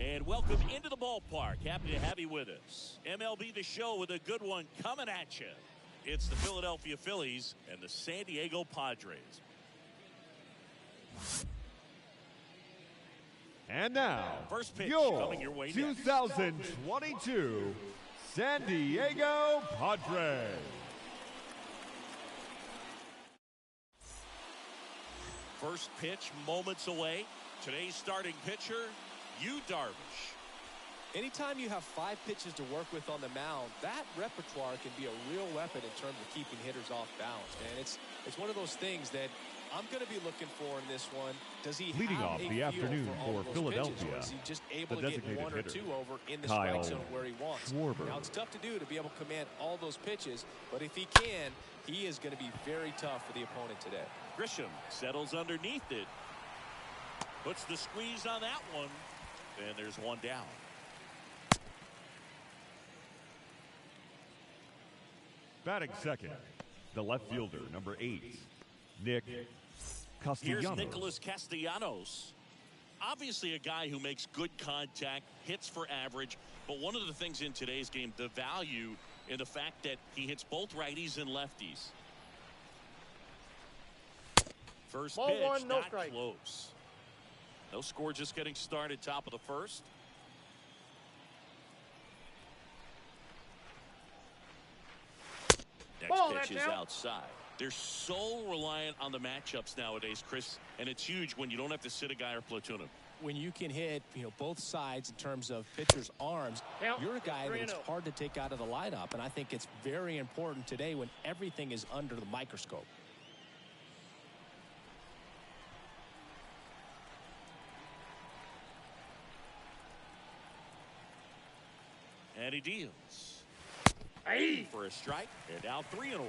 And welcome into the ballpark. Happy to have you with us. MLB The Show with a good one coming at you. It's the Philadelphia Phillies and the San Diego Padres. And now, first pitch your coming your way 2022 San Diego Padres. First pitch moments away. Today's starting pitcher, Yu Darvish. Anytime you have 5 pitches to work with on the mound, that repertoire can be a real weapon in terms of keeping hitters off balance, man. It's one of those things that I'm going to be looking for in this one. Does he leading have off a the afternoon for Philadelphia? Pitches, or is he just able the to get designated 1 or hitter, 2 over in the Kyle strike zone where he wants? Schwarber. Now it's tough to do to be able to command all those pitches, but if he can, he is going to be very tough for the opponent today. Grisham settles underneath it. Puts the squeeze on that one. And there's one down. Batting second, the left fielder, number 8, Nick Castellanos. Here's Nicholas Castellanos. Obviously a guy who makes good contact, hits for average, but one of the things in today's game, the value in the fact that he hits both righties and lefties. First Ball pitch, one, no not strike. close. No score, just getting started, top of the first. Next Ball, pitch is that's out. outside. They're so reliant on the matchups nowadays, Chris, and it's huge when you don't have to sit a guy or platoon him. When you can hit, both sides in terms of pitchers' arms, Count, you're a guy that it's 3-0. hard to take out of the lineup, and I think it's very important today when everything is under the microscope. And he deals. Hey. For a strike, and now 3-1.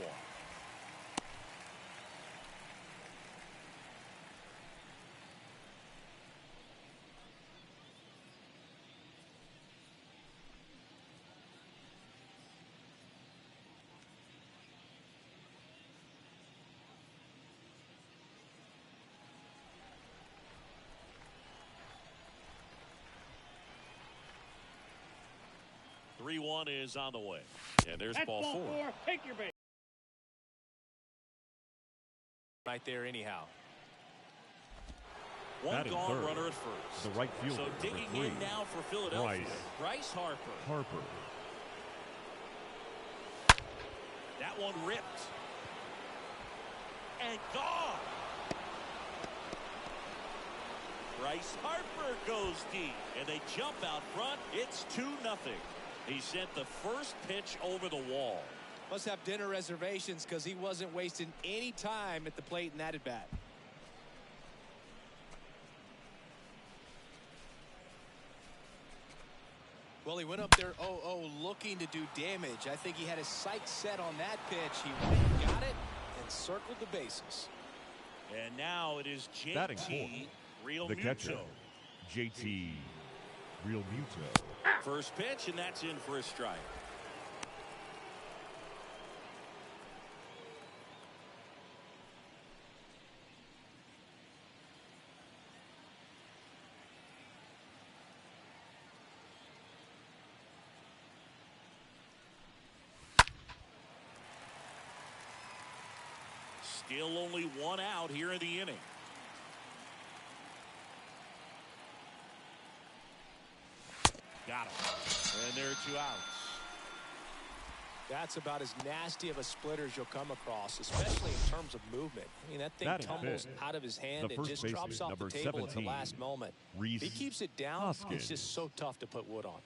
One is on the way. And there's That's ball 4. Take your base. Right there anyhow. One Batting gone, third, runner at first. the right fielder, So number digging 3, in now for Philadelphia, Bryce Harper. That one ripped. And gone. Bryce Harper goes deep. And they jump out front. It's 2-0. He sent the first pitch over the wall. Must have dinner reservations because he wasn't wasting any time at the plate in that at bat. Well, he went up there 0-0 looking to do damage. I think he had his sights set on that pitch. He went and got it and circled the bases. And now it is Batting JT Real the catcher, Muto. JT Real Muto. First pitch, and that's in for a strike. Still only 1 out here in the inning. Got him. And there are 2 outs. That's about as nasty of a splitter as you'll come across, especially in terms of movement. I mean, that thing Batting tumbles fifth, out of his hand the and first just baseman, drops off the number table at the 17, last moment. Reese If he keeps it down, Hoskins. it's just so tough to put wood on.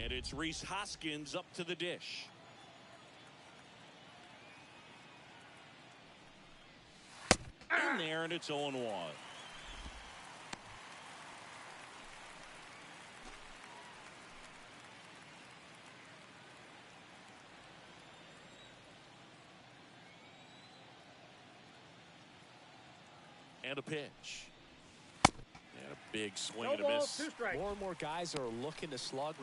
And it's Reese Hoskins up to the dish. In there, and it's 0-1. And a pitch. And a big swing No and a ball, miss. 2 strikes. More and more guys are looking to slug.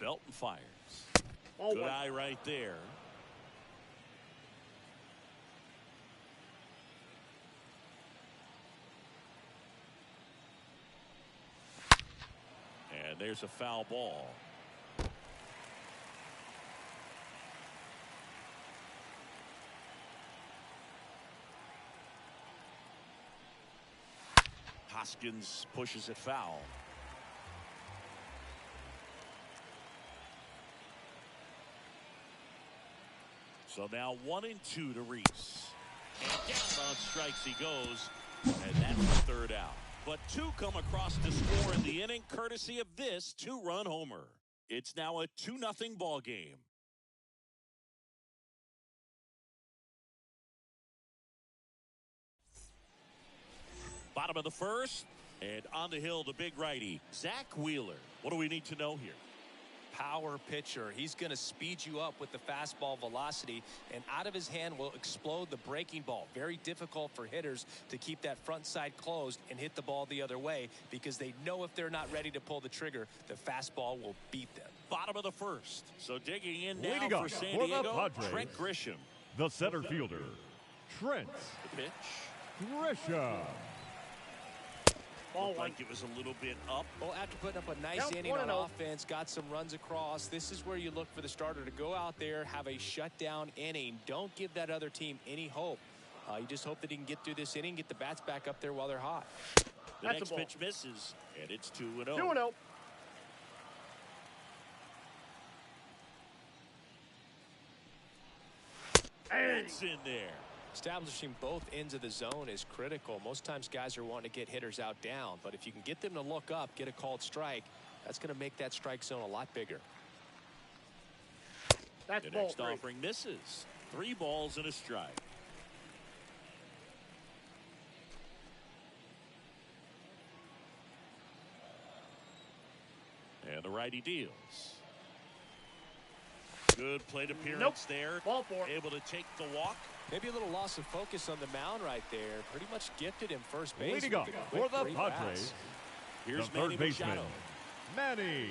Belton fires. Ball Good one. eye right there. And there's a foul ball. Hoskins pushes it foul. So now 1-2 to Reese. And down on strikes he goes. And that's the third out. But two come across to score in the inning courtesy of this two-run homer. It's now a 2-0 ball game. Bottom of the first. And on the hill, the big righty, Zach Wheeler. What do we need to know here? Power pitcher. He's going to speed you up with the fastball velocity, and out of his hand will explode the breaking ball. Very difficult for hitters to keep that front side closed and hit the ball the other way, because they know if they're not ready to pull the trigger, the fastball will beat them. Bottom of the first. So digging in now Leading for up San for the Diego, Padres, Trent Grisham. the center fielder, Trent The pitch. Grisham. Ball Looked one. like it was a little bit up. Well, after putting up a nice Count inning on 1-0. offense, got some runs across, this is where you look for the starter to go out there, have a shutdown inning. Don't give that other team any hope. You just hope that he can get through this inning, get the bats back up there while they're hot. The That's next a ball. pitch misses, and it's 2-0. 2-0. It's in there. Establishing both ends of the zone is critical. Most times guys are wanting to get hitters out down, but if you can get them to look up, get a called strike, that's going to make that strike zone a lot bigger. That's The ball next three. offering misses. 3 balls and a strike. And the righty deals. Good plate appearance there. Ball four. Able to take the walk. Maybe a little loss of focus on the mound right there. Pretty much gifted him first base. Leading up with a for quick, the great Padres, pass. Here's the third Manny baseman, Machado. Manny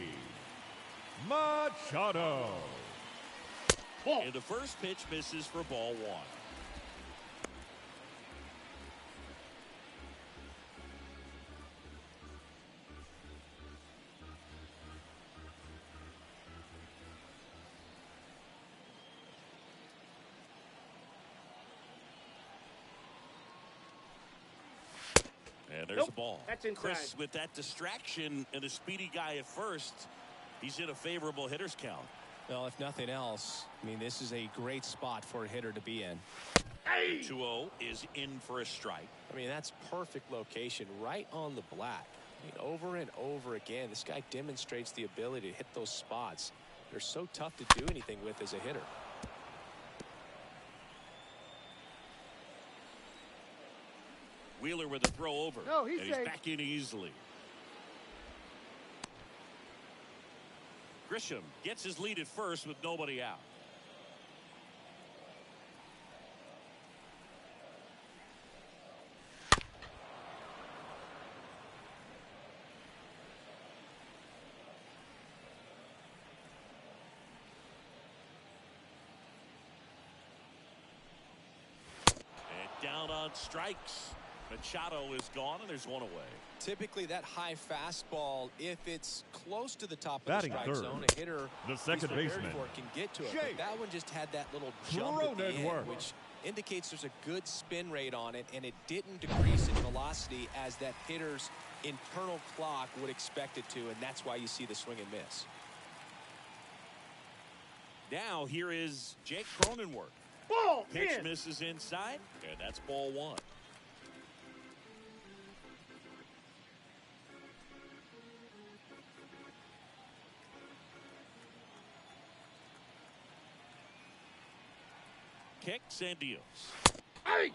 Machado. Ball. And the first pitch misses for ball 1. And there's Nope. a ball. That's inside. Chris, with that distraction and a speedy guy at first, he's in a favorable hitter's count. Well, if nothing else, I mean, this is a great spot for a hitter to be in. 2-0 is in for a strike. I mean, that's perfect location, right on the black. I mean, over and over again, this guy demonstrates the ability to hit those spots. They're so tough to do anything with as a hitter. Wheeler with a throw over. No, he's and he's safe. back in easily. Grisham gets his lead at first with nobody out. And down on strikes. Machado is gone, and there's one away. Typically, that high fastball, if it's close to the top of Batting the strike third, zone, a hitter the who's second prepared baseman, for it can get to it. Jake But that one just had that little jump at the end, Cronenworth. which indicates there's a good spin rate on it, and it didn't decrease in velocity as that hitter's internal clock would expect it to, and that's why you see the swing and miss. Now here is Jake Cronenworth. Ball. Pitch In. misses inside, and that's ball 1. Kicks and deals. Hey.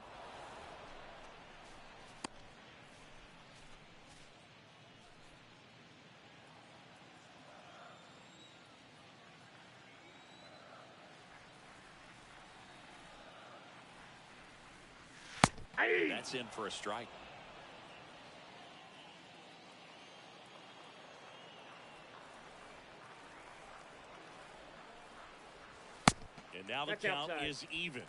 Hey. That's in for a strike. Now the That's count outside. is even.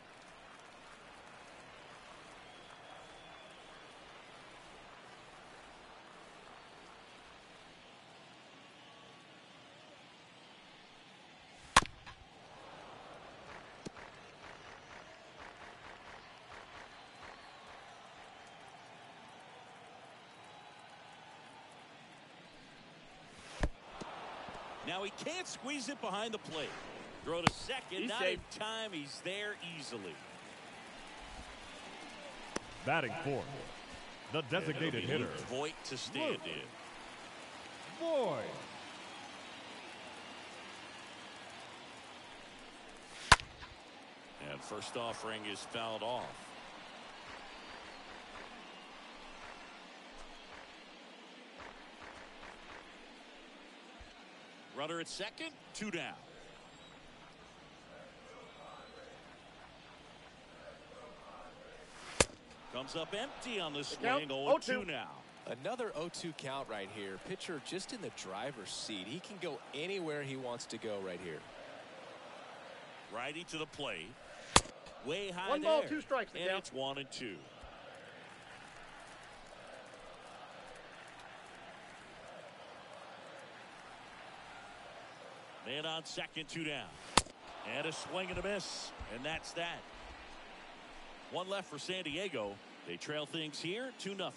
Now he can't squeeze it behind the plate. Throw to second. He's Not safe. in time. He's there easily. Batting fourth, the designated hitter, Voit to stand in. Voit. And first offering is fouled off. Runner at second, 2 down. Comes up empty on the swing. 0-2 now. Another 0-2 count right here. Pitcher just in the driver's seat. He can go anywhere he wants to go right here. Righty to the plate. Way high 1 ball, there. 2 strikes. And it's 1-2. Man on second, 2 down. And a swing and a miss. And that's that. 1 left for San Diego. They trail things here 2-0.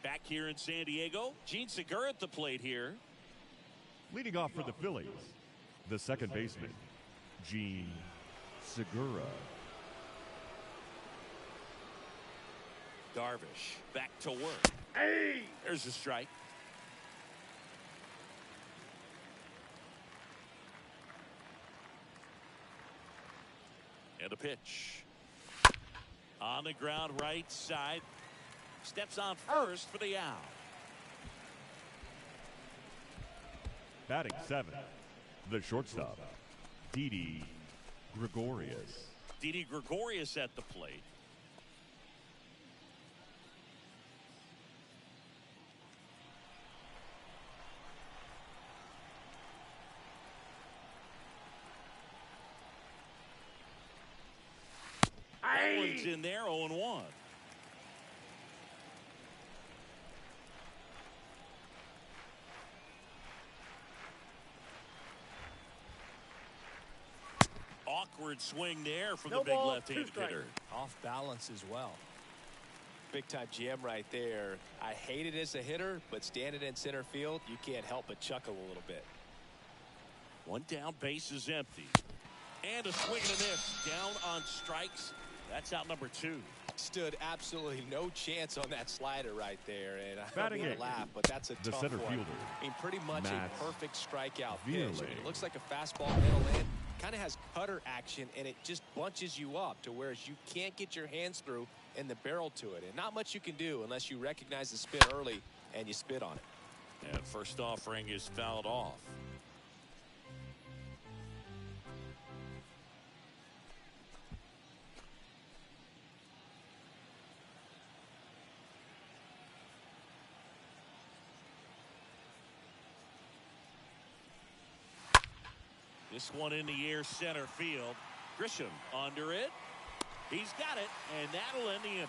Back here in San Diego, Gene Segura at the plate here. Leading off for the Phillies, the second baseman, Gene Segura. Darvish back to work. Hey! There's a strike. And a pitch. On the ground right side. Steps on first for the out. Batting seventh, the shortstop, Didi Gregorius. Didi Gregorius at the plate. That one's in there, 0-1. Awkward swing there for the big left-handed hitter. Off balance as well. Big time jam right there. I hate it as a hitter, but standing in center field, you can't help but chuckle a little bit. 1 down, base is empty. And a swing and a miss. Down on strikes. That's out number 2. Stood absolutely no chance on that slider right there, and I don't Batting mean to eighth, laugh, but that's a the tough center one. fielder, I mean, pretty much Matt a perfect strikeout pitch. Vierling. I mean, it looks like a fastball middle in, kind of has cutter action, and it just bunches you up to where you can't get your hands through and the barrel to it, and not much you can do unless you recognize the spin early and you spit on it. And first offering is fouled off. This one in the air, center field. Grisham under it. He's got it, and that'll end the inning.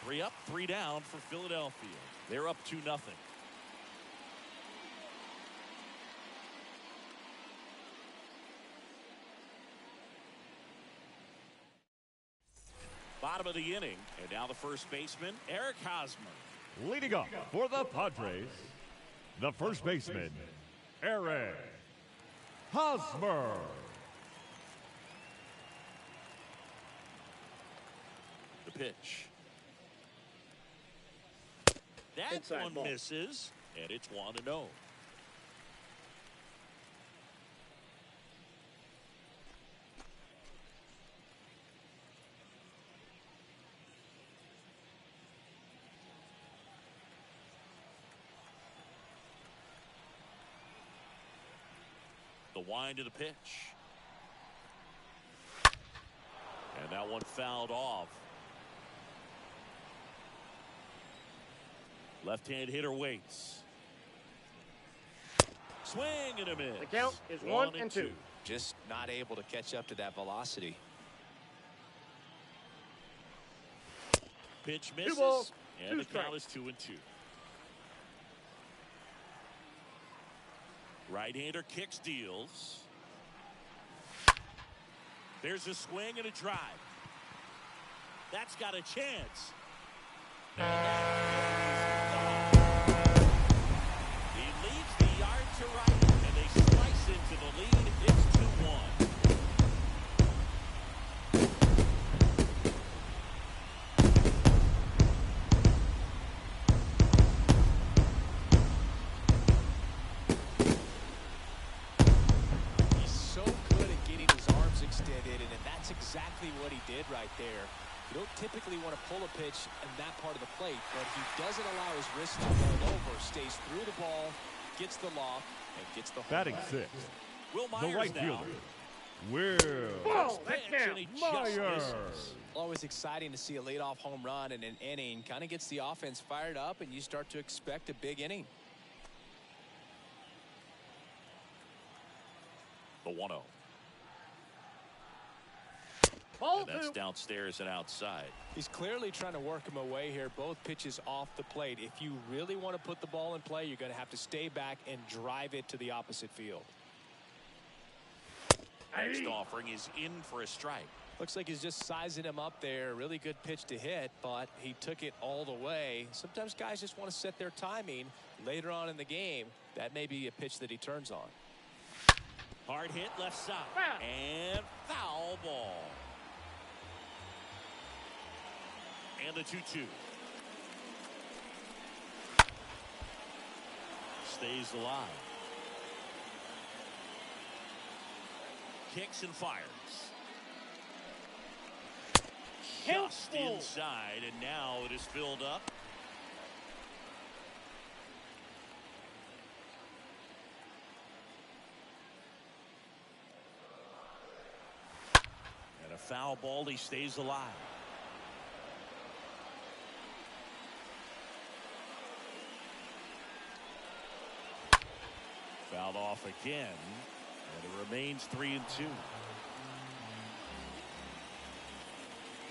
3 up, 3 down for Philadelphia. They're up 2-0. Bottom of the inning, and now the first baseman, Eric Hosmer. Leading off for the Padres, the first baseman, Eric Hosmer. The pitch. That Inside one ball. misses, and it's 1-0. The wind to the pitch. And that one fouled off. Left-hand hitter waits. Swing and a miss. The count is 1-2. Just not able to catch up to that velocity. Pitch misses. 2 balls, and 2 the count strikes. is 2-2. Right-hander kicks, deals. There's a swing and a drive. That's got a chance. He leaves the yard to right, and they slice into the lead. It's 2-1. He's so good at getting his arms extended, and that's exactly what he did right there. You don't typically want to pull a pitch in that part of the plate, but he doesn't allow his wrist to roll over, stays through the ball, gets the loft, and gets the home Batting run. sixth, Will the Myers right now. fielder, Will Ball, that's Pitch, down. and he just Myers. misses. Always exciting to see a leadoff home run in an inning. Kind of gets the offense fired up, and you start to expect a big inning. The 1-0. Ball And that's 2. downstairs and outside. He's clearly trying to work him away here. Both pitches off the plate. If you really want to put the ball in play, you're going to have to stay back and drive it to the opposite field. Next offering is in for a strike. Looks like he's just sizing him up there. Really good pitch to hit, but he took it all the way. Sometimes guys just want to set their timing later on in the game. That may be a pitch that he turns on. Hard hit left side. Foul. And foul ball. And the 2-2. Stays alive. Kicks and fires. Just Count. inside, and now it is filled up. And a foul ball, he stays alive. Fouled off again, and it remains 3-2.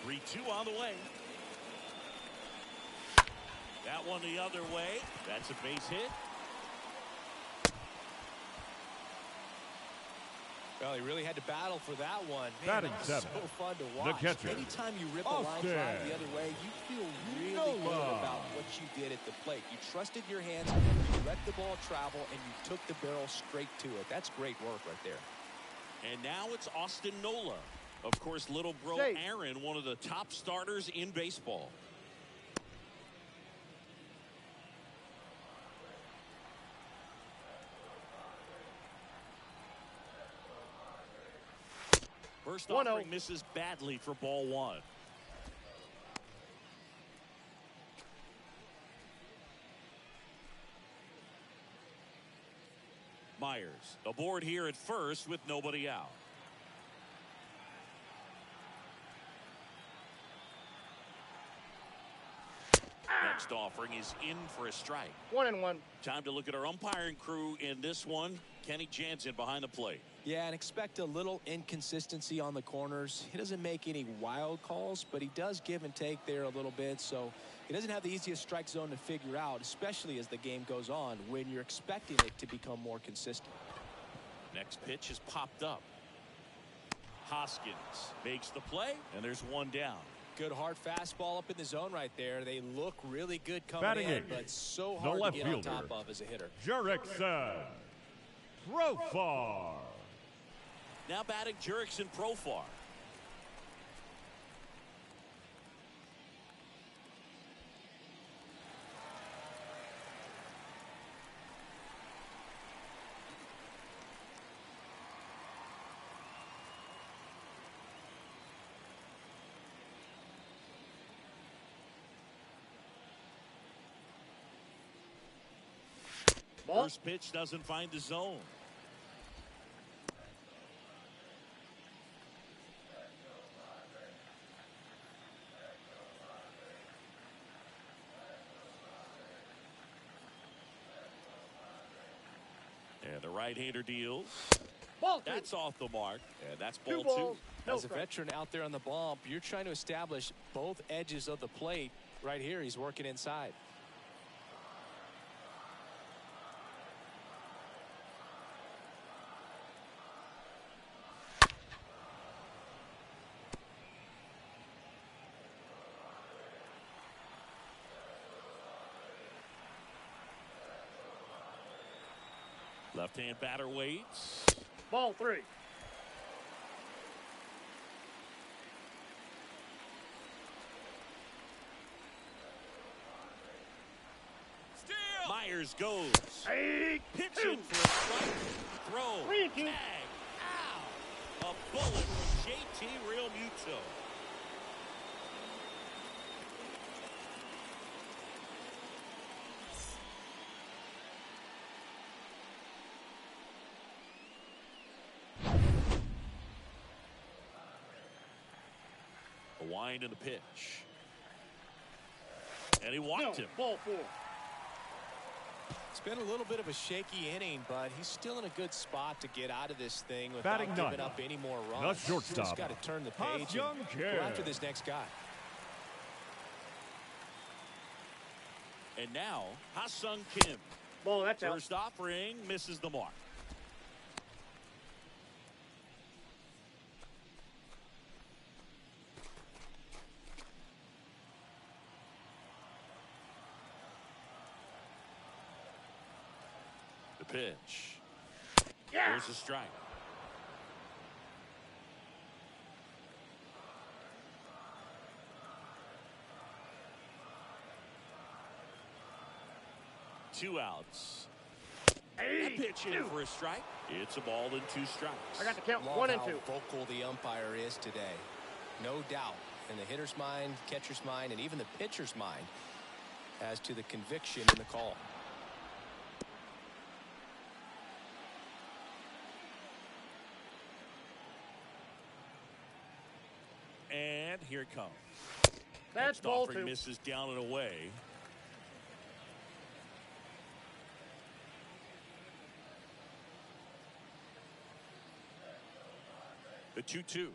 3-2 on the way. That one the other way. That's a base hit. Well, he really had to battle for that one. Man, Batting that was seventh, so fun to the watch. catcher, Anytime you rip a line Austin drive the other way, you feel really Nola. good about what you did at the plate. You trusted your hands, you let the ball travel, and you took the barrel straight to it. That's great work right there. And now it's Austin Nola. Of course, little bro Safe. Aaron, one of the top starters in baseball. First 1-0. offering misses badly for ball 1. Myers aboard here at first with nobody out. Next offering is in for a strike. 1-1. Time to look at our umpiring crew in this one. Kenny Jansen behind the plate. Yeah, and expect a little inconsistency on the corners. He doesn't make any wild calls, but he does give and take there a little bit. So he doesn't have the easiest strike zone to figure out, especially as the game goes on when you're expecting it to become more consistent. Next pitch is popped up. Hoskins makes the play, and there's one down. Good hard fastball up in the zone right there. They look really good coming Batting in, eighth, but so the hard to left get on fielder, top of as a hitter. Jurickson Profar. Now batting Jurickson Profar. Ball. First pitch doesn't find the zone. And the right-hander deals. Ball 2. That's off the mark. And that's ball 2 balls. No As a strikes. veteran out there on the bump, you're trying to establish both edges of the plate. Right here, he's working inside. Left-hand batter waits. Ball 3. Myers goes. Hey, Pitch 2. in for a strike. Throw. 3-2. Tag. Ow. A bullet from JT Realmuto. A wind in the pitch. And he walked No. him. Ball 4. It's been a little bit of a shaky inning, but he's still in a good spot to get out of this thing without Batting giving ninth, up any more the runs. shortstop, He's got to turn the page Young and Kid. go after this next guy. And now, Ha-Sung Kim. Ball, that's out. First offering misses the mark. The pitch. Yeah. There's a strike. Two outs. Hey, A pitch in 2. for a strike. It's a ball and 2 strikes. I got the count. Love 1 and how 2. vocal the umpire is today. No doubt in the hitter's mind, catcher's mind, and even the pitcher's mind as to the conviction in the call. And here it comes. That's Next ball offering 2. misses down and away. The 2-2.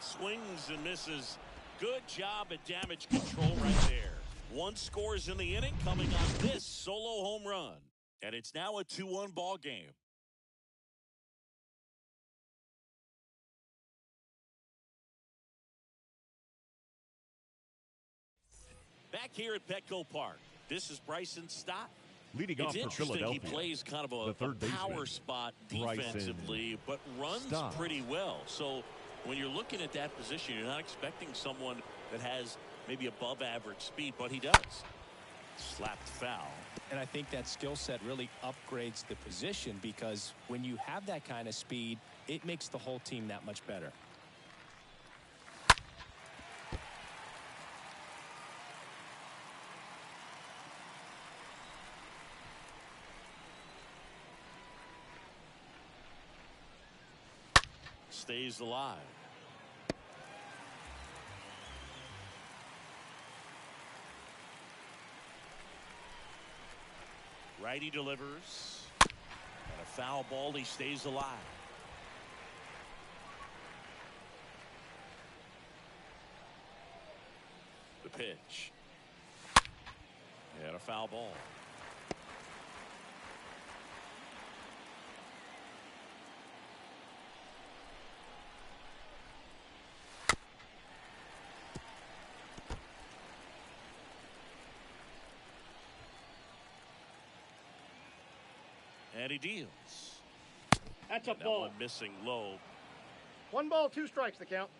Swings and misses. Good job at damage control right there. 1 scores in the inning coming on this solo home run. And it's now a 2-1 ball game. Back here at Petco Park, this is Bryson Stott. Leading off It's for interesting Philadelphia, he plays kind of the a third power baseman, spot Bryson defensively, but runs Stott. pretty well. So when you're looking at that position, you're not expecting someone that has maybe above average speed, but he does. Slapped foul. And I think that skill set really upgrades the position because when you have that kind of speed, it makes the whole team that much better. Stays alive. Righty delivers. And a foul ball. He stays alive. The pitch. And a foul ball. And he deals. That's a That ball. one missing low. 1 ball, 2 strikes the count.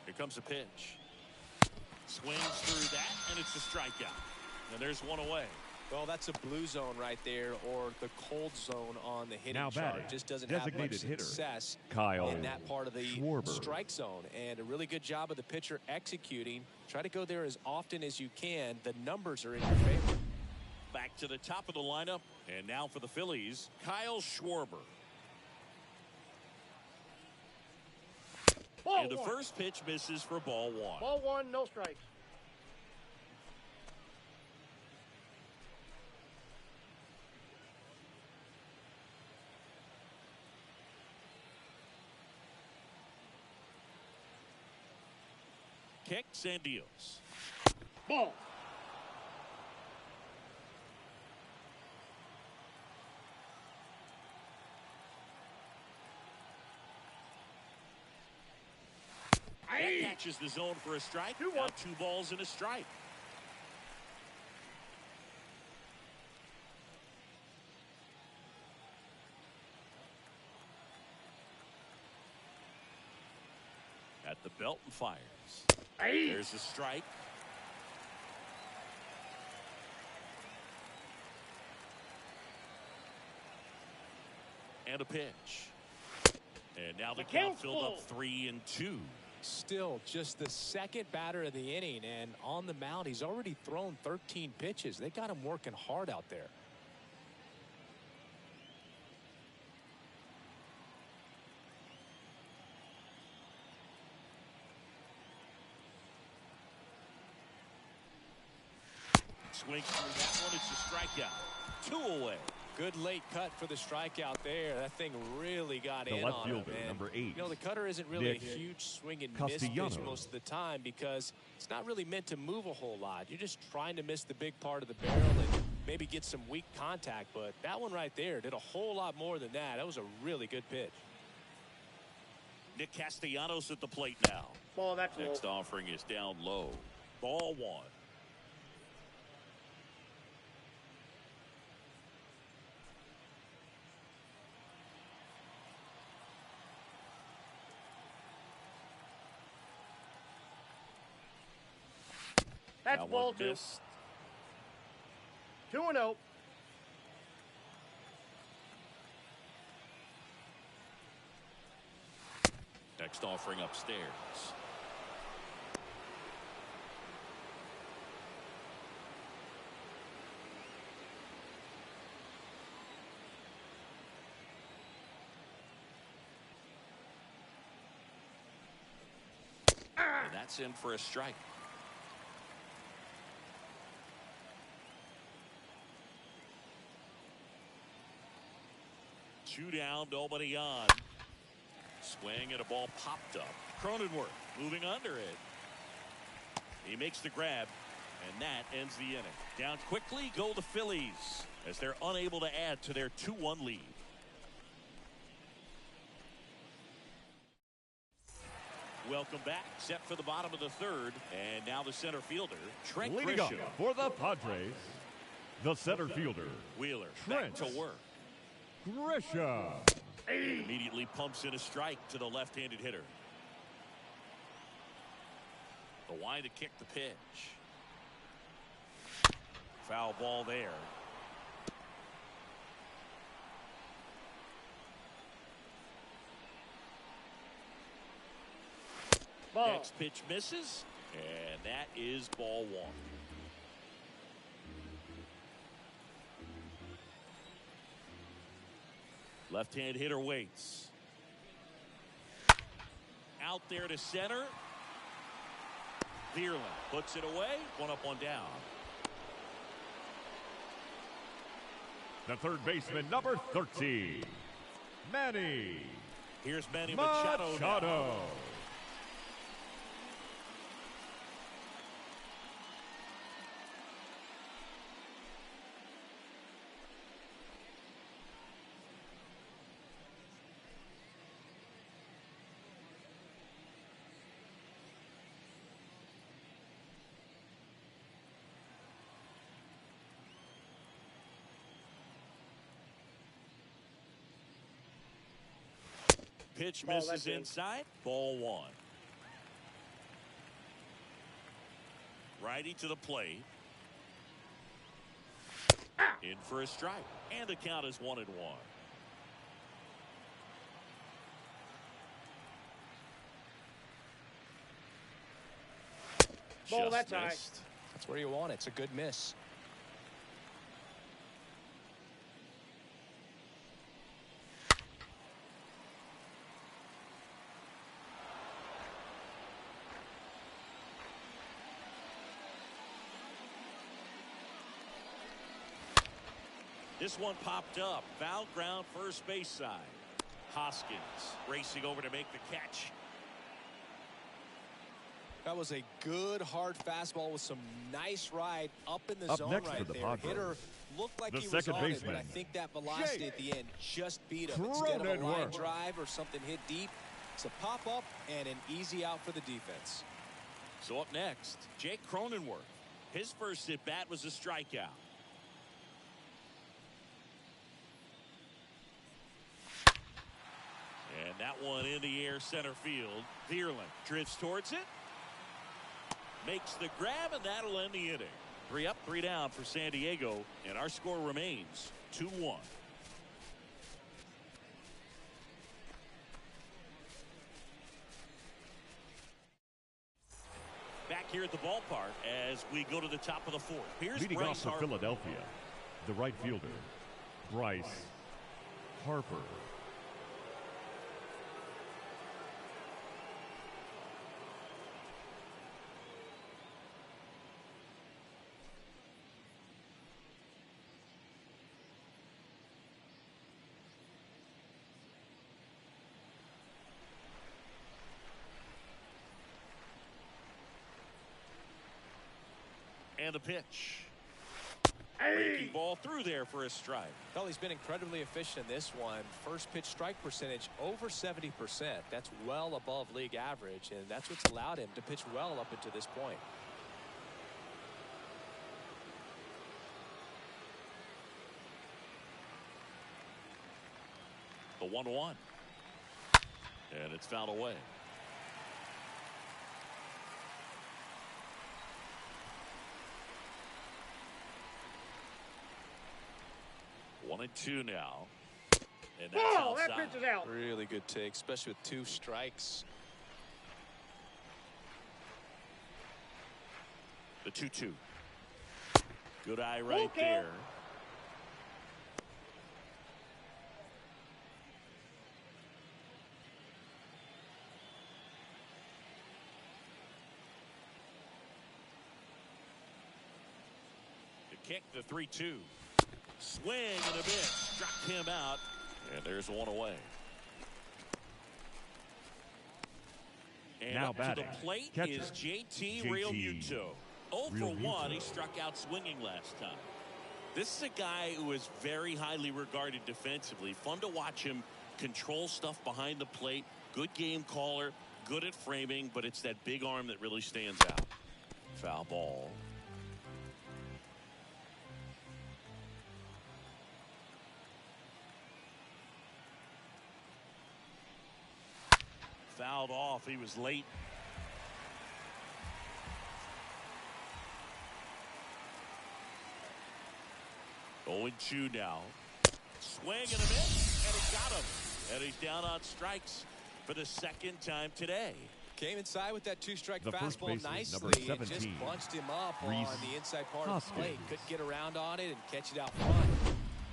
Here comes a pitch. Swings through that, and it's a strikeout. And there's one away. Well, that's a blue zone right there, or the cold zone on the hitting Now chart. batting, Just doesn't have much designated hitter, success Kyle in that part of the Schwarber. strike zone. And a really good job of the pitcher executing. Try to go there as often as you can. The numbers are in your favor. Back to the top of the lineup. And now for the Phillies, Kyle Schwarber. Ball And the 1. first pitch misses for ball 1. Ball 1, no strikes. kicks and deals. Ball. That catches the zone for a strike. Now 2 balls and a strike. At the belt and fires. There's a strike. And a pitch. And now the count filled up 3-2. Still just the second batter of the inning, and on the mound he's already thrown 13 pitches. They got him working hard out there. Swings through that one. It's a strikeout. 2 away. Good late cut for the strikeout there. That thing really got The in left on him. fielder, number 8. You know, the cutter isn't really Nick a huge swing and miss pitch most of the time because it's not really meant to move a whole lot. You're just trying to miss the big part of the barrel and maybe get some weak contact. But that one right there did a whole lot more than that. That was a really good pitch. Nick Castellanos at the plate now. Ball, that's low. Next offering is down low. Ball 1. That's ball 2. 2-0. Next offering upstairs. And that's in for a strike. Two down, nobody on. Swing and a ball popped up. Cronenworth moving under it. He makes the grab, and that ends the inning. Down quickly go the Phillies as they're unable to add to their 2-1 lead. Welcome back. Set for the bottom of the 3rd, and now the center fielder, Trent Leading up Grisham. for the Padres, the center fielder, Wheeler Trent back to work. Grisham. Immediately pumps in a strike to the left-handed hitter. The wind to kick the pitch. Foul ball there. Ball. Next pitch misses, and that is ball 1. Left-hand hitter waits. Out there to center. Bierlin puts it away. 1 up, 1 down. The third baseman, number 13, Manny Here's Manny Machado. Machado. Pitch Ball, misses that's in. inside. Ball 1. Righty to the plate. In for a strike. And the count is 1-1. Ball, Just that's high. missed. That's where you want it. It's a good miss. This one popped up. Foul ground, first base side. Hoskins racing over to make the catch. That was a good hard fastball with some nice ride up in the Up zone next right for the there. Padres, Hitter looked like the he was second on it, baseman, but I think that velocity at the end just beat him. Instead of a line Cronenworth. drive or something hit deep, it's a pop up and an easy out for the defense. So up next, Jake Cronenworth. His first at bat was a strikeout. And that one in the air center field. Vierling drifts towards it. Makes the grab, and that'll end the inning. 3 up, 3 down for San Diego, and our score remains 2-1. Back here at the ballpark as we go to the top of the 4th. Here's Leading Bryce off for Harper. Philadelphia, the right fielder, Bryce Harper. And the pitch. Breaking ball through there for a strike. Well, he's been incredibly efficient in this one. First pitch strike percentage over 70%. That's well above league average, and that's what's allowed him to pitch well up until this point. The 1-1. And it's fouled away. One and 2 now. And that's Ball! That outside. pitch is out. Really good take, especially with 2 strikes. The 2-2. Good eye right Okay. there. The kick, the 3-2. Swing and a miss. Struck him out. And there's one away. And Now up to batting, the plate catcher, is JT JT Realmuto. 0 for 1. Realmuto. He struck out swinging last time. This is a guy who is very highly regarded defensively. Fun to watch him control stuff behind the plate. Good game caller. Good at framing. But it's that big arm that really stands out. Foul ball. Fouled off. He was late. Going 2 now. Swing and a miss, and he got him. And he's down on strikes for the 2nd time today. Came inside with that 2-strike The first fastball baseman, nicely number and just 17, bunched him up Reese on the inside part of the Hoskins. plate. Couldn't get around on it and catch it out front.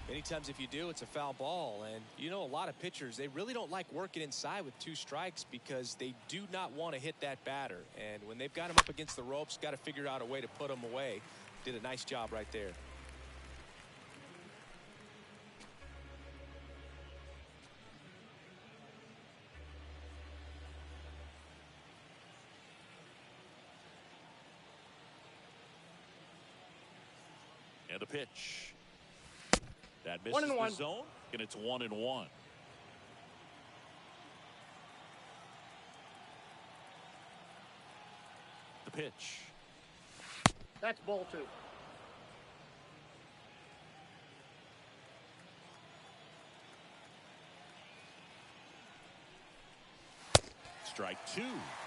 Many times if you do, it's a foul ball. And you know, a lot of pitchers, they really don't like working inside with 2 strikes because they do not want to hit that batter. And when they've got him up against the ropes, got to figure out a way to put him away. Did a nice job right there. And a pitch. That misses 1 and the 1. zone, and it's 1-1. The pitch. That's ball 2. Strike 2.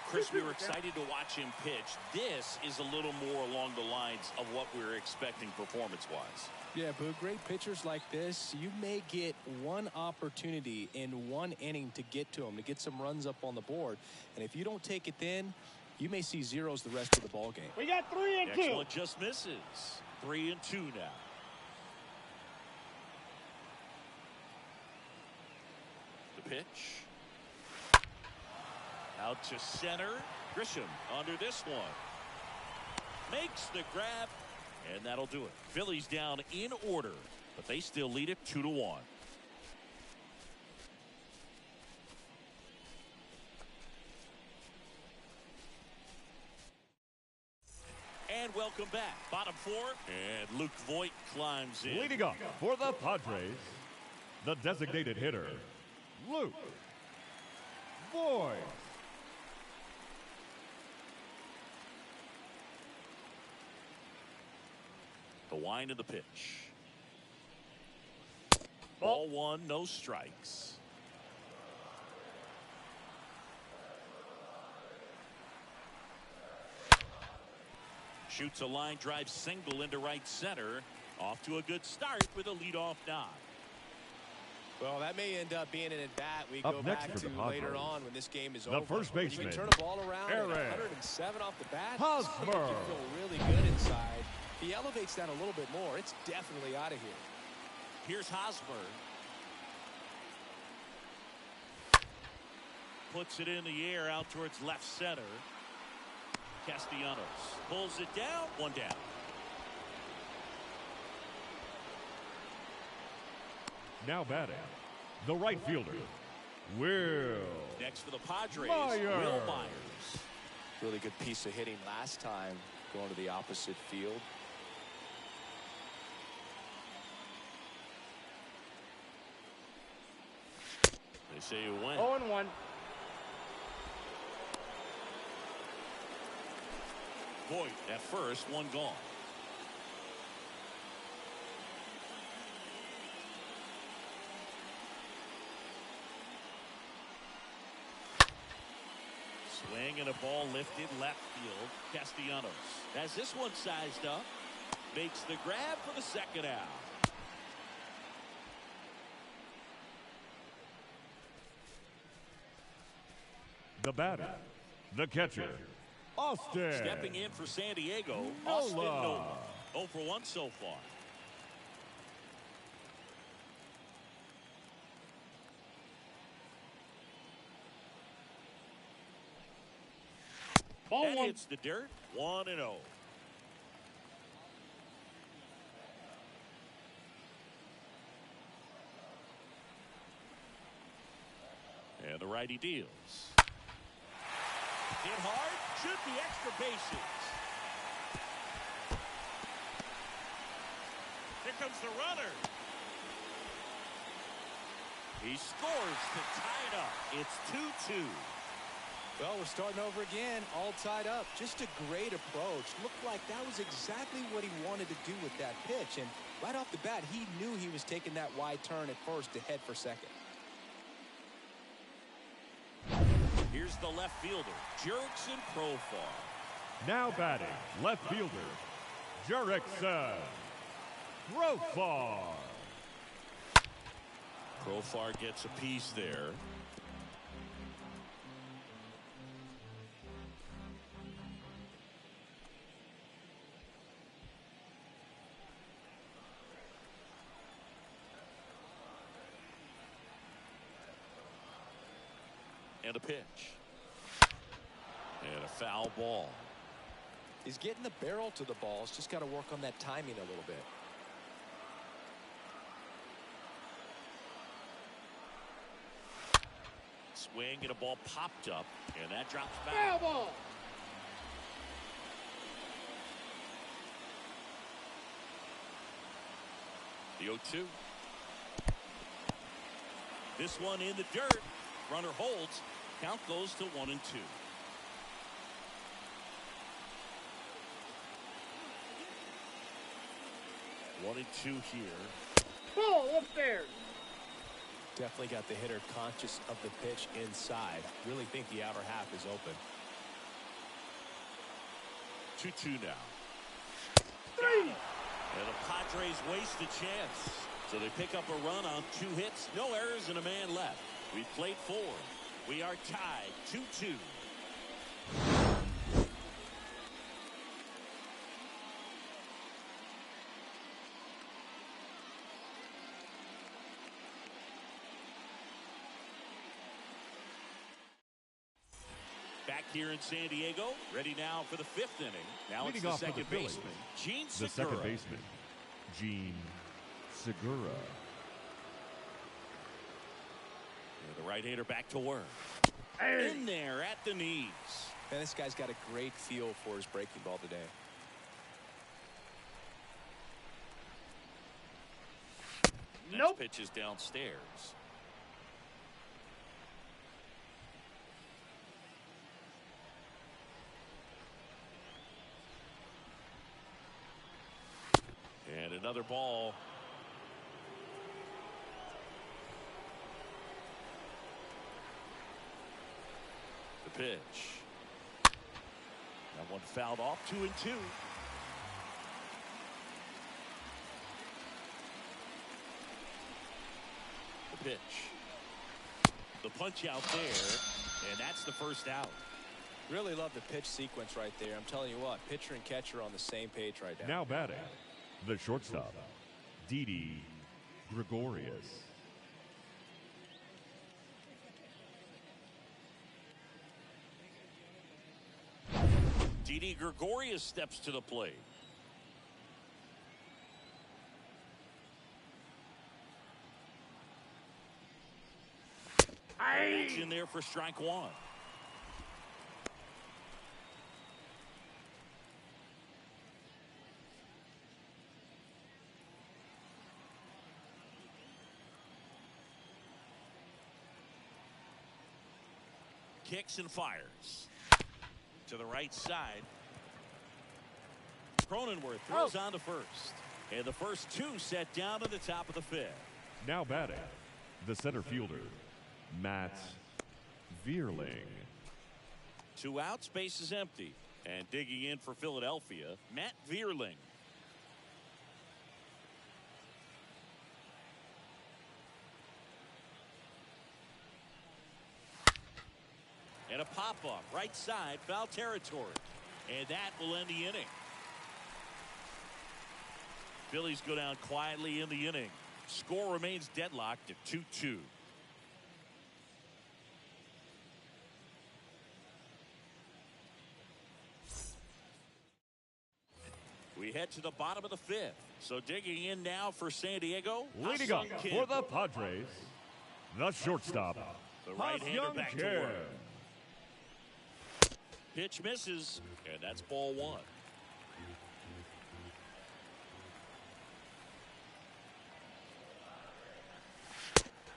Chris, we were excited to watch him pitch. This is a little more along the lines of what we were expecting performance-wise. Yeah, Boo, great pitchers like this, you may get one opportunity in one inning to get to them, to get some runs up on the board. And if you don't take it then, you may see zeros the rest of the ball game. We got 3 and 2. Next one just misses. 3 and 2 now. The pitch. Out to center. Grisham under this one. Makes the grab, and that'll do it. Phillies down in order, but they still lead it 2-1. And welcome back. Bottom four. And Luke Voit climbs in. Leading off for the Padres, the designated hitter, Luke Voit. The wind of the pitch. Ball one, no strikes. Shoots a line drive single into right center. Off to a good start with a leadoff knock. Well, that may end up being an at-bat we Up go next back for to the Padres, later on when this game is the over. first When you baseman, can turn a ball around at Aaron 107 off the bat. Hosmer. You feel really good inside. He elevates that a little bit more. It's definitely out of here. Here's Hosmer. Puts it in the air out towards left center. Castellanos pulls it down. One down. Now batting, the right fielder, Will. Next for the Padres, Myers. Will Myers. Really good piece of hitting last time going to the opposite field. They say you win. 0-1. Voit at first, one gone. Swing and a ball lifted left field. Castellanos has this one sized up. Makes the grab for the second out. The batter, the catcher, Austin. Stepping in for San Diego, Austin Nola. 0 for 1 so far. Ball That one. hits the dirt. 1-0. And the righty deals. Hit hard. Should be extra bases. Here comes the runner. He scores to tie it up. It's 2-2. Well, we're starting over again, all tied up. Just a great approach. Looked like that was exactly what he wanted to do with that pitch. And right off the bat, he knew he was taking that wide turn at first to head for second. Here's the left fielder, Jurickson Profar. Now batting, left fielder, Jurickson Profar. Profar gets a piece there. And a pitch. And a foul ball. He's getting the barrel to the ball. He's just got to work on that timing a little bit. Swing and a ball popped up. And that drops Foul back. ball. The 0-2. This one in the dirt. Runner holds. Count goes to 1-2. 1-2 here. Ball upstairs. Definitely got the hitter conscious of the pitch inside. Really think the outer half is open. 2-2 now. 3. And the Padres waste a chance. So they pick up a run on 2 hits. No errors and a man left. We've played 4. We are tied 2-2. Back here in San Diego, ready now for the 5th inning. Now Leading it's the off for the second Phillies, baseman, Gene the second Segura. baseman, Gene Segura. And the right-hander back to work. In there at the knees. And this guy's got a great feel for his breaking ball today. Next Nope. pitch is downstairs. And another ball. The pitch. That one fouled off, 2-2. The pitch. The punch out there, and that's the first out. Really love the pitch sequence right there. I'm telling you what, pitcher and catcher on the same page right now. Now batting, the shortstop, Didi Gregorius. Didi Gregorius steps to the plate. That's in there for strike one. Kicks and fires. To the right side. Cronenworth throws on to first. And the first two set down to the top of the fifth. Now batting, the center fielder, Matt Vierling. 2 outs, base is empty. And digging in for Philadelphia, Matt Vierling. And a pop-off, right side, foul territory. And that will end the inning. Phillies go down quietly in the inning. Score remains deadlocked at 2-2. We head to the bottom of the fifth. So digging in now for San Diego. Leading up for the Padres, the shortstop, The right-hander back to Kim. work. Pitch misses, and that's ball one.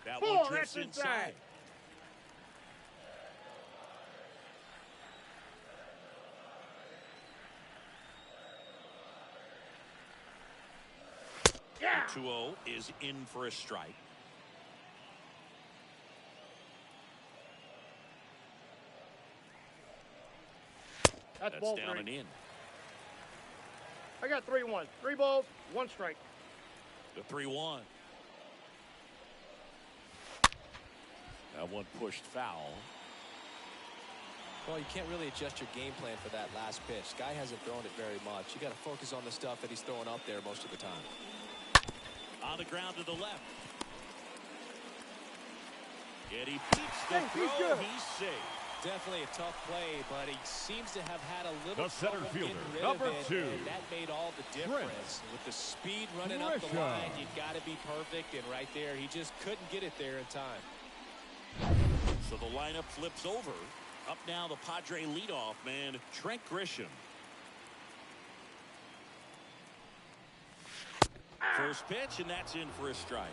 That Oh, one drifts that's inside. inside. Yeah. 2-0 is in for a strike. That's That's ball down 3. and in. I got 3-1. 3 balls, 1 strike. The 3-1. That one pushed foul. Well, you can't really adjust your game plan for that last pitch. Guy hasn't thrown it very much. You got to focus on the stuff that he's throwing up there most of the time. On the ground to the left. And he peeks the Hey, he's throw. good. He's safe. Definitely a tough play, but he seems to have had a little The center trouble fielder, getting rid number of it, 2. and that made all the difference. With the speed running up the Grisham. line, you got to be perfect, and right there, he just couldn't get it there in time. So the lineup flips over. Up now, the Padre leadoff man, Trent Grisham. First pitch, and that's in for a strike.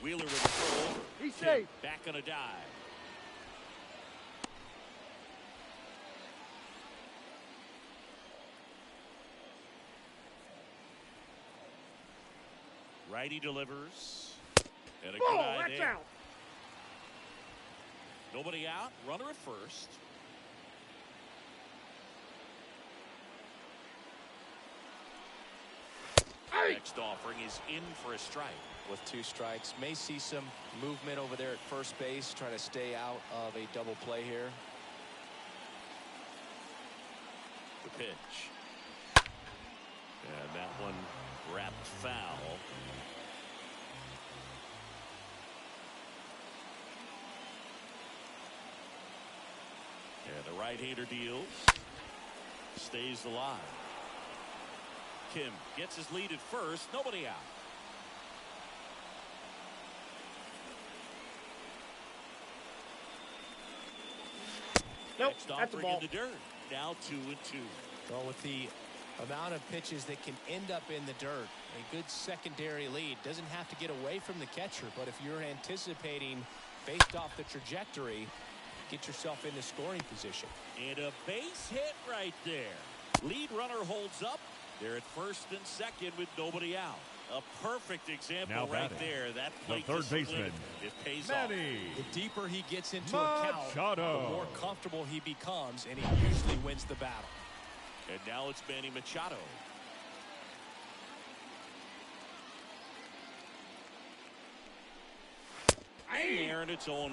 Wheeler with a throw over. He's Kim safe. back on a dive. Righty delivers. And a good Oh, eye that's there. out. Nobody out. Runner at first. Hey. Next offering is in for a strike. With 2 strikes, may see some movement over there at first base, trying to stay out of a double play here. The pitch. And that one wrapped foul. And the right-hander deals. Stays alive. Kim gets his lead at first. Nobody out. Nope, Next that's a offering ball. in the dirt. Now 2-2. Well, with the amount of pitches that can end up in the dirt, a good secondary lead. Doesn't have to get away from the catcher, but if you're anticipating based off the trajectory, get yourself into scoring position. And a base hit right there. Lead runner holds up. They're at first and second with nobody out. A perfect example Now right batting, there. That the plate third discipline, baseman, it pays Manny. The deeper he gets into a count, Machado. the more comfortable he becomes, and he usually wins the battle. off. And now it's Manny Machado. In there, and it's 0-1.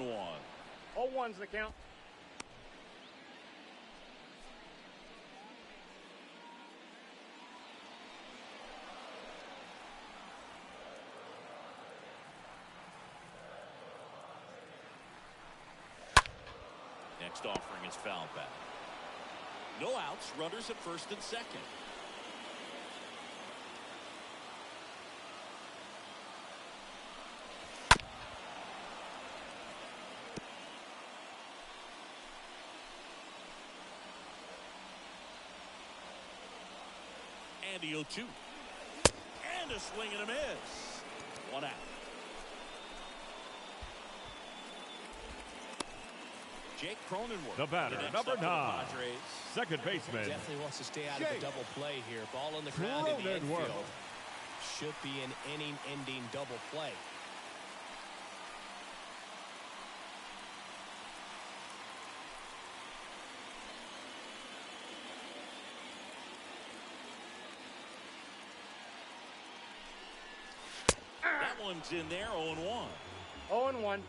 0-1's the count. Next offering is foul back. No outs, runners at first and second. And the 0-2. And a swing and a miss. 1 out. Jake Cronenworth. The batter, next number up for the 9. Padres. Second baseman, Definitely wants to stay out of Jake the double play here. Ball on the ground in the Cronenworth. infield. Should be an inning-ending double play. That one's in there, 0-1. 0-1.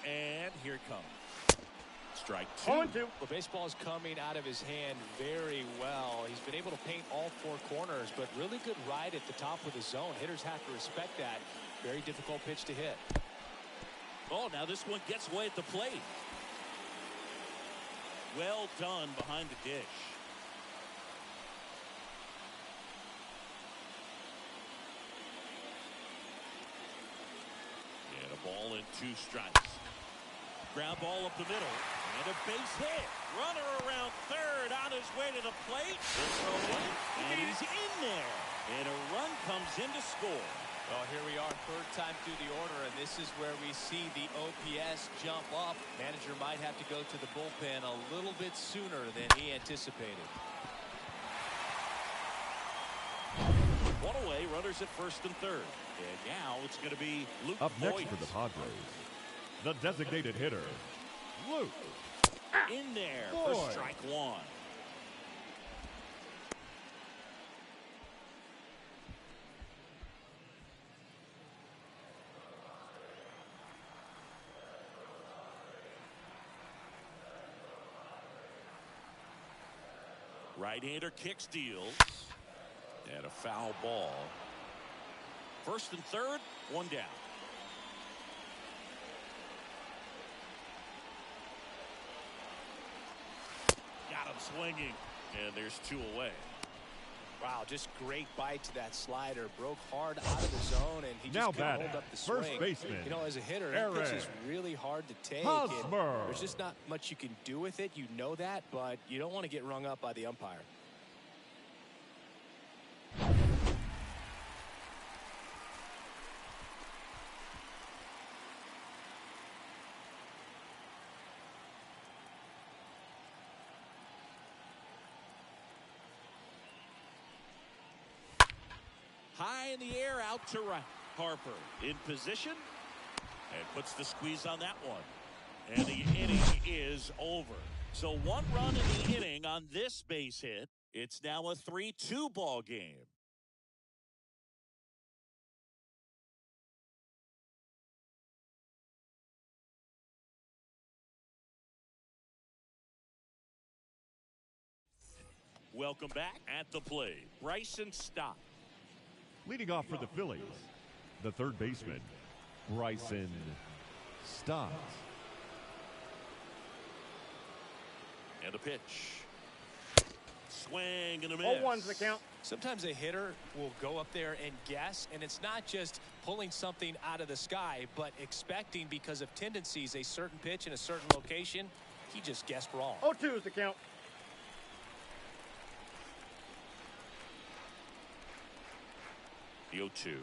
And here it comes. Strike 2. 0-2. Well, baseball's coming out of his hand very well. He's been able to paint all 4 corners, but really good ride at the top of the zone. Hitters have to respect that. Very difficult pitch to hit. Oh, now this one gets away at the plate. Well done behind the dish. And a ball and 2 strikes. Ground ball up the middle. And a base hit. Runner around third on his way to the plate. The throw in. And he's in there. And a run comes in to score. Well, here we are, third time through the order, and this is where we see the OPS jump up. Manager might have to go to the bullpen a little bit sooner than he anticipated. One away, runners at first and third. And now it's going to be Luke Up next Voigt. for the Padres, the designated hitter, Luke. In there for Voigt. strike 1. Right-hander kick steals. And a foul ball. First and third, 1 down. Got him swinging. And there's 2 away. Wow, just great bite to that slider. Broke hard out of the zone, and he Now just couldn't batting, hold up the swing. first baseman, You know, as a hitter, that pitch is Aaron really hard to take. Hosmer. There's just not much you can do with it. You know that, but you don't want to get rung up by the umpire. High in the air, out to right. Harper in position and puts the squeeze on that one. And the inning is over. So 1 run in the inning on this base hit. It's now a 3-2 ball game. Welcome back at the plate. Bryson Stott. Leading off for the Phillies, the third baseman, Bryson Stott. And the pitch. Swing and a miss. 0-1's the count. Sometimes a hitter will go up there and guess, and it's not just pulling something out of the sky, but expecting because of tendencies a certain pitch in a certain location. He just guessed wrong. 0-2's the count. The 0-2.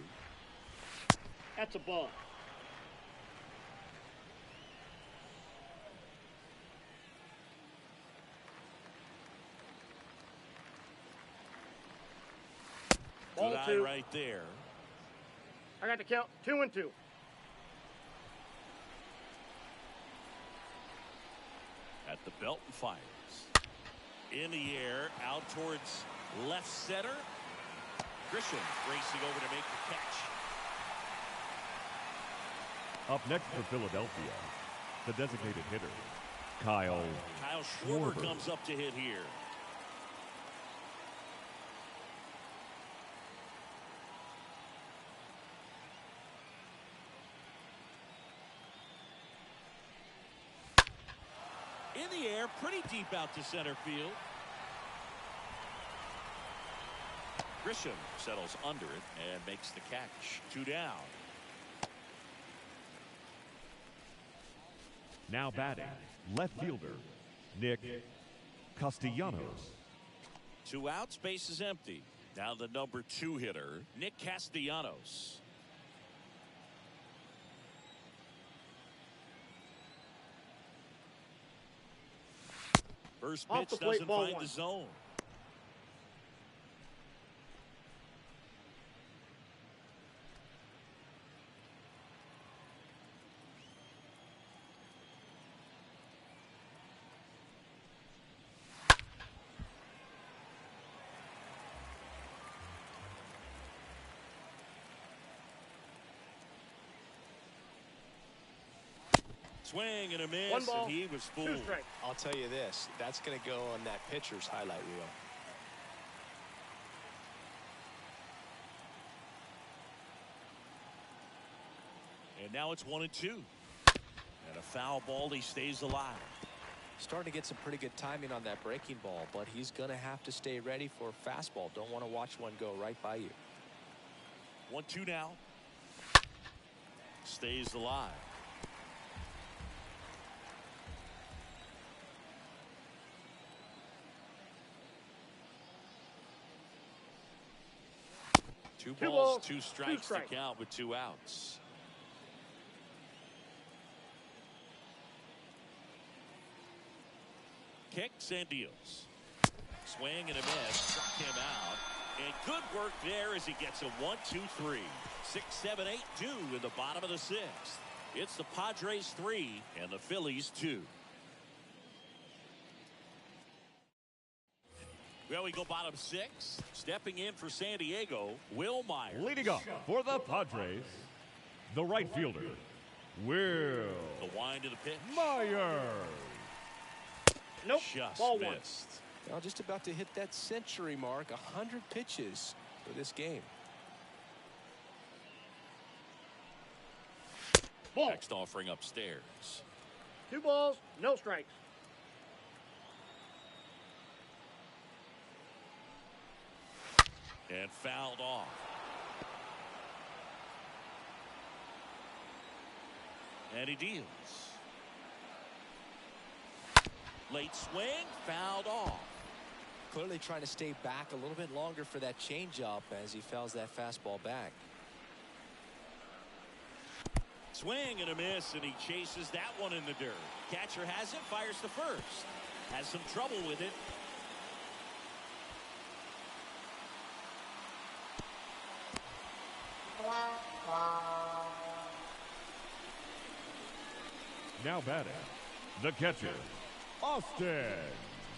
That's a ball. Good Ball eye 2. right there. I got the count. 2-2. At the belt and fires. In the air, out towards left center. Grisham racing over to make the catch. Up next for Philadelphia, the designated hitter, Kyle Schwarber Schwarber. comes up to hit here. In the air, pretty deep out to center field. Grisham settles under it and makes the catch. 2 down. Now batting, left fielder, Nick Castellanos. 2 outs, base is empty. Now the number 2 hitter, Nick Castellanos. First Off pitch the plate, doesn't ball find 1. the zone. Swing and a miss, 1 ball, and he was 2 fooled. strikes. I'll tell you this, that's going to go on that pitcher's highlight reel. And now it's 1-2. And a foul ball, he stays alive. Starting to get some pretty good timing on that breaking ball, but he's going to have to stay ready for a fastball. Don't want to watch one go right by you. 1-2 now. Stays alive. Two balls, 2 strikes to count with 2 outs. Kicks and deals. Swing and a miss. Struck him out. And good work there as he gets a 1-2-3. 6, 7, 8 due in the bottom of the 6th. It's the Padres 3 and the Phillies 2. Well, we go bottom 6. Stepping in for San Diego, Will Myers. Leading off for the Padres, the right fielder, Will The wind of the pitch. Myers. Nope. Just Ball 1. missed. Now just about to hit that century mark, 100 pitches for this game. Ball. Next offering upstairs. 2 balls, no strikes. And fouled off. And he deals. Late swing, fouled off. Clearly trying to stay back a little bit longer for that changeup as he fouls that fastball back. Swing and a miss, and he chases that one in the dirt. Catcher has it, fires to first. Has some trouble with it. Now batting, the catcher, Austin.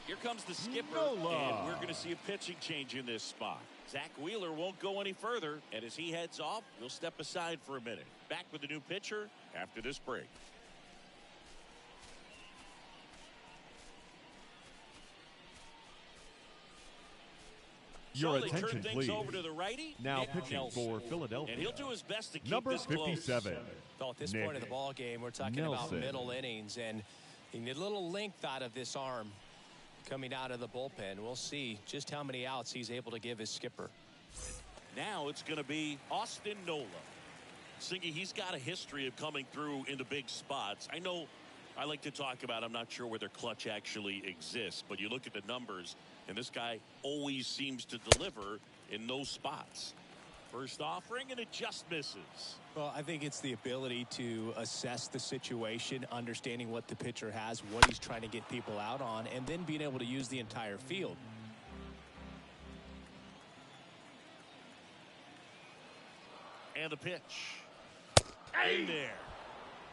Here comes the skipper, Nola. and we're going to see a pitching change in this spot. Zach Wheeler won't go any further, and as he heads off, we'll step aside for a minute. Back with the new pitcher after this break. Your So they attention, turn things please. over to the righty. Now Nick pitching Nelson. for Philadelphia, And he'll do his best to keep number this close. 57. So at this Nick point of the ball game, we're talking about Nelson. middle innings, and you need a little length out of this arm. coming out of the bullpen. We'll see just how many outs he's able to give his skipper. Now it's going to be Austin Nola. Singy, he's got a history of coming through into big spots. I know I like to talk about, I'm not sure whether clutch actually exists, but you look at the numbers, and this guy always seems to deliver in those spots. First offering, and it just misses. Well, I think it's the ability to assess the situation, understanding what the pitcher has, what he's trying to get people out on, and then being able to use the entire field. And the pitch. In there.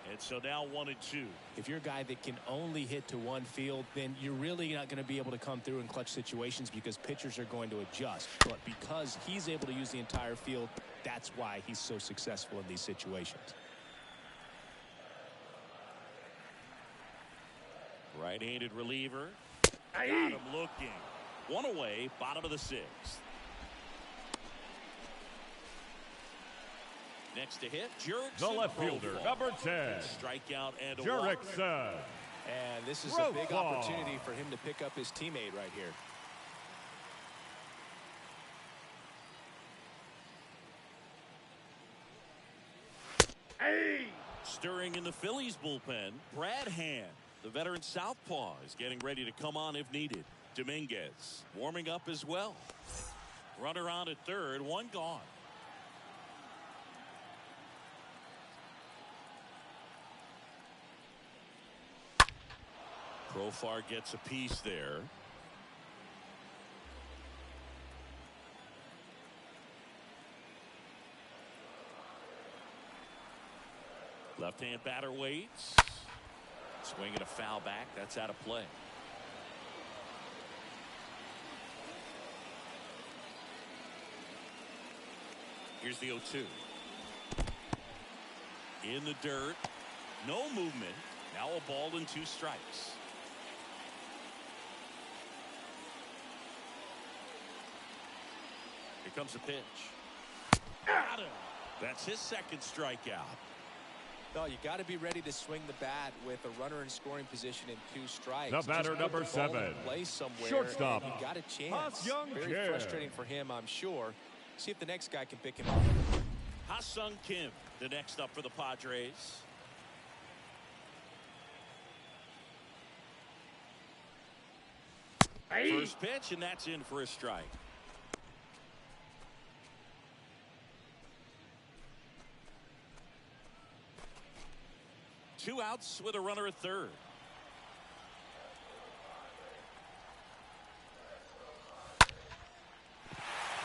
And so now 1-2. If you're a guy that can only hit to one field, then you're really not going to be able to come through in clutch situations because pitchers are going to adjust. But because he's able to use the entire field, that's why he's so successful in these situations. Right-handed reliever. Got him looking. One away, bottom of the sixth. Next to hit, Jurickson. The left fielder, number 10. Strikeout and a Jurickson. And this is a big opportunity for him to pick up his teammate right here. Stirring in the Phillies bullpen, Brad Hand, the veteran southpaw, is getting ready to come on if needed. Dominguez warming up as well. Runner on at third, one gone. Profar gets a piece there. Left-hand batter waits. Swinging a foul back. That's out of play. Here's the 0-2. In the dirt. No movement. Now a ball and 2 strikes. Here comes the pitch. Got him. That's his second strikeout. No, you got to be ready to swing the bat with a runner in scoring position and 2 strikes. The batter, number 7. Play somewhere. Shortstop. You got a chance. Very frustrating for him, I'm sure. See if the next guy can pick him up. Ha-Sung Kim, the next up for the Padres. First pitch, and that's in for a strike. Two outs with a runner at third.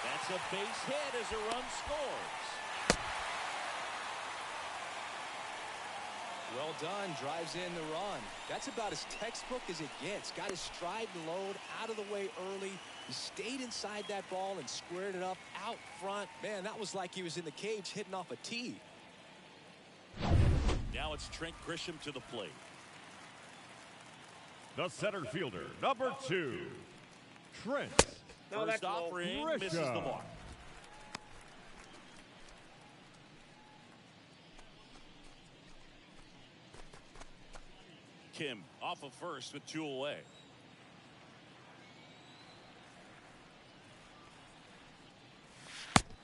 That's a base hit as a run scores. Well done. Drives in the run. That's about as textbook as it gets. Got his stride and load out of the way early. He stayed inside that ball and squared it up out front. Man, that was like he was in the cage hitting off a tee. Now it's Trent Grisham to the plate. The center fielder, number 2. Trent. No, First that's low. offering misses the mark. Kim off of first with 2 away.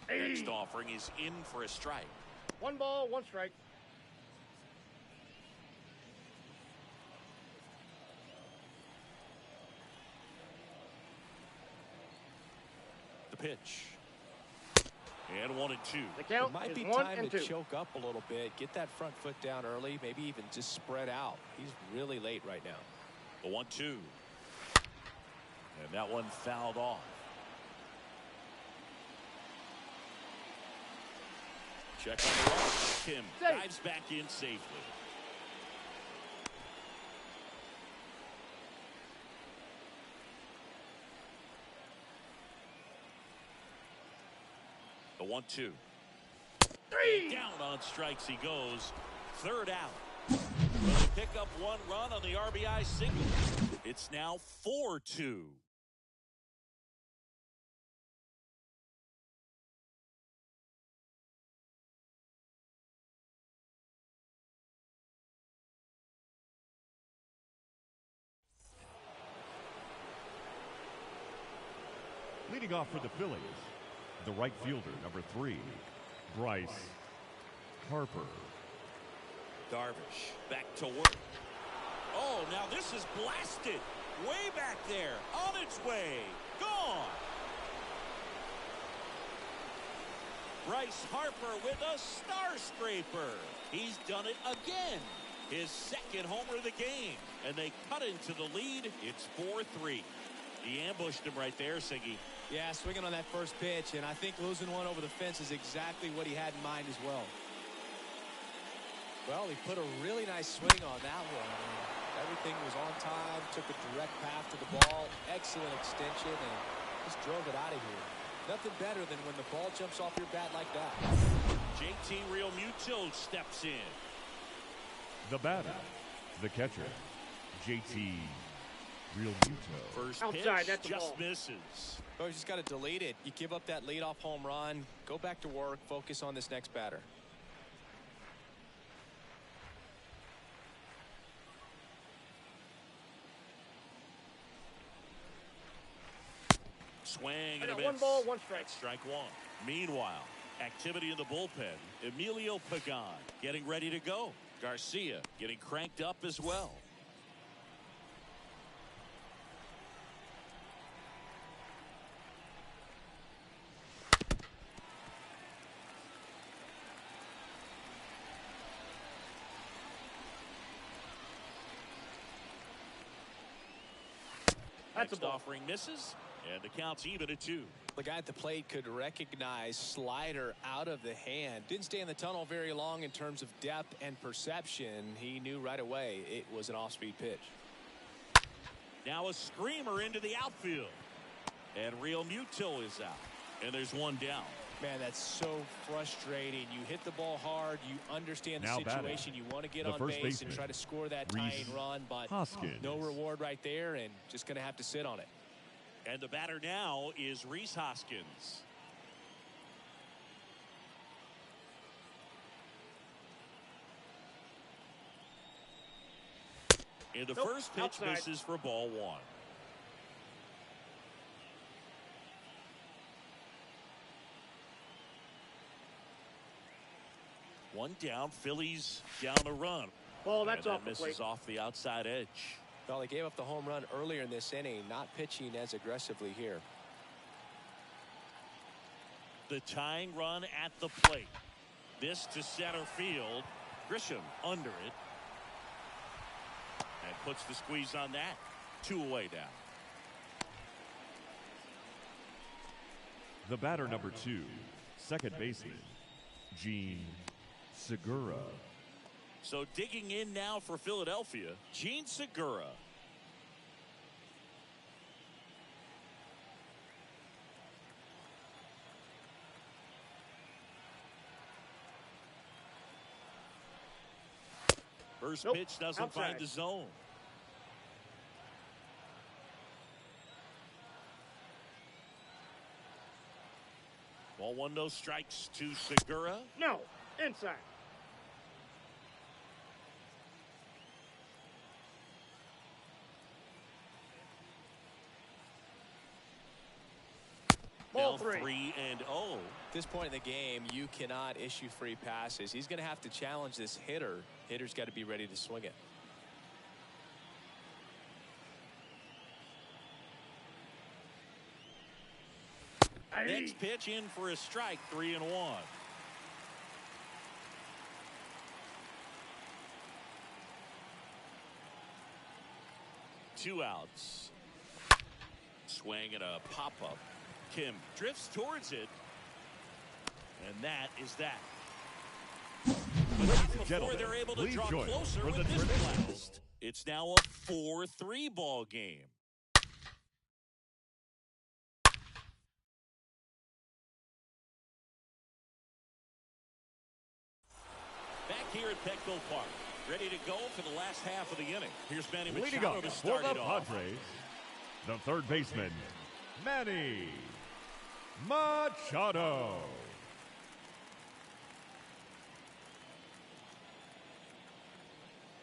Next offering is in for a strike. 1 ball, 1 strike. The pitch. And 1-2. The count It might is be 1 time and to 2. choke up a little bit. Get that front foot down early. Maybe even just spread out. He's really late right now. The 1-2. And that one fouled off. Check on the run. Kim Safe. dives back in safely. The 1-2. 3. Down on strikes he goes. Third out. Will they pick up 1 run on the RBI single? It's now 4-2. Leading off for the Phillies, the right fielder, number 3, Bryce Harper. Darvish back to work. Oh, now this is blasted. Way back there. On its way. Gone. Bryce Harper with a star scraper. He's done it again. His second homer of the game. And they cut into the lead. It's 4-3. He ambushed him right there, Siggy. Yeah, swinging on that first pitch, and I think losing one over the fence is exactly what he had in mind as well. Well, he put a really nice swing on that one. Everything was on time, took a direct path to the ball, excellent extension, and just drove it out of here. Nothing better than when the ball jumps off your bat like that. JT Realmuto steps in. The batter, the catcher, JT Realmuto. First Outside, pitch that's the just ball. misses. Oh, you just got to delete it. You give up that leadoff home run, go back to work, focus on this next batter. Swing I and a got miss. 1 ball, 1 strike. That's strike 1. Meanwhile, activity in the bullpen. Emilio Pagan getting ready to go. Garcia getting cranked up as well. That's a Next ball. offering misses, and the count's even at 2. The guy at the plate could recognize slider out of the hand. Didn't stay in the tunnel very long in terms of depth and perception. He knew right away it was an off-speed pitch. Now a screamer into the outfield. And Realmuto is out. And there's one down. Man, that's so frustrating. You hit the ball hard. You understand the Now situation. You want to get the on first base and baseman, try to score that Rhys tying run, but Hoskins. no reward right there, and just going to have to sit on it. And the batter now is Rhys Hoskins. And the first pitch outside. misses for ball 1. One down, Phillies down a run. Ball, that's and off that the plate. misses off the outside edge. Well, they gave up the home run earlier in this inning, not pitching as aggressively here. The tying run at the plate. This to center field. Grisham under it. And puts the squeeze on that. 2 away now. The batter, number 2, second baseman, Gene Segura. So digging in now for Philadelphia, Gene Segura. First Nope. pitch doesn't Outside. find the zone. Ball 1, no strikes to Segura. No, inside. Ball Now 3. 3-0. At this point in the game, you cannot issue free passes. He's going to have to challenge this hitter. Hitter's got to be ready to swing it. Next pitch in for a strike, 3-1. Two outs. Swing and a pop-up. Kim drifts towards it. And that is that. But not before gentlemen, they're able to please draw join us closer for with the this traditional- blast. It's now a 4-3 ball game. Back here at Petco Park, ready to go for the last half of the inning. Here's Manny Leading Machado up to for start the it off. Padres, the third baseman, Manny Machado.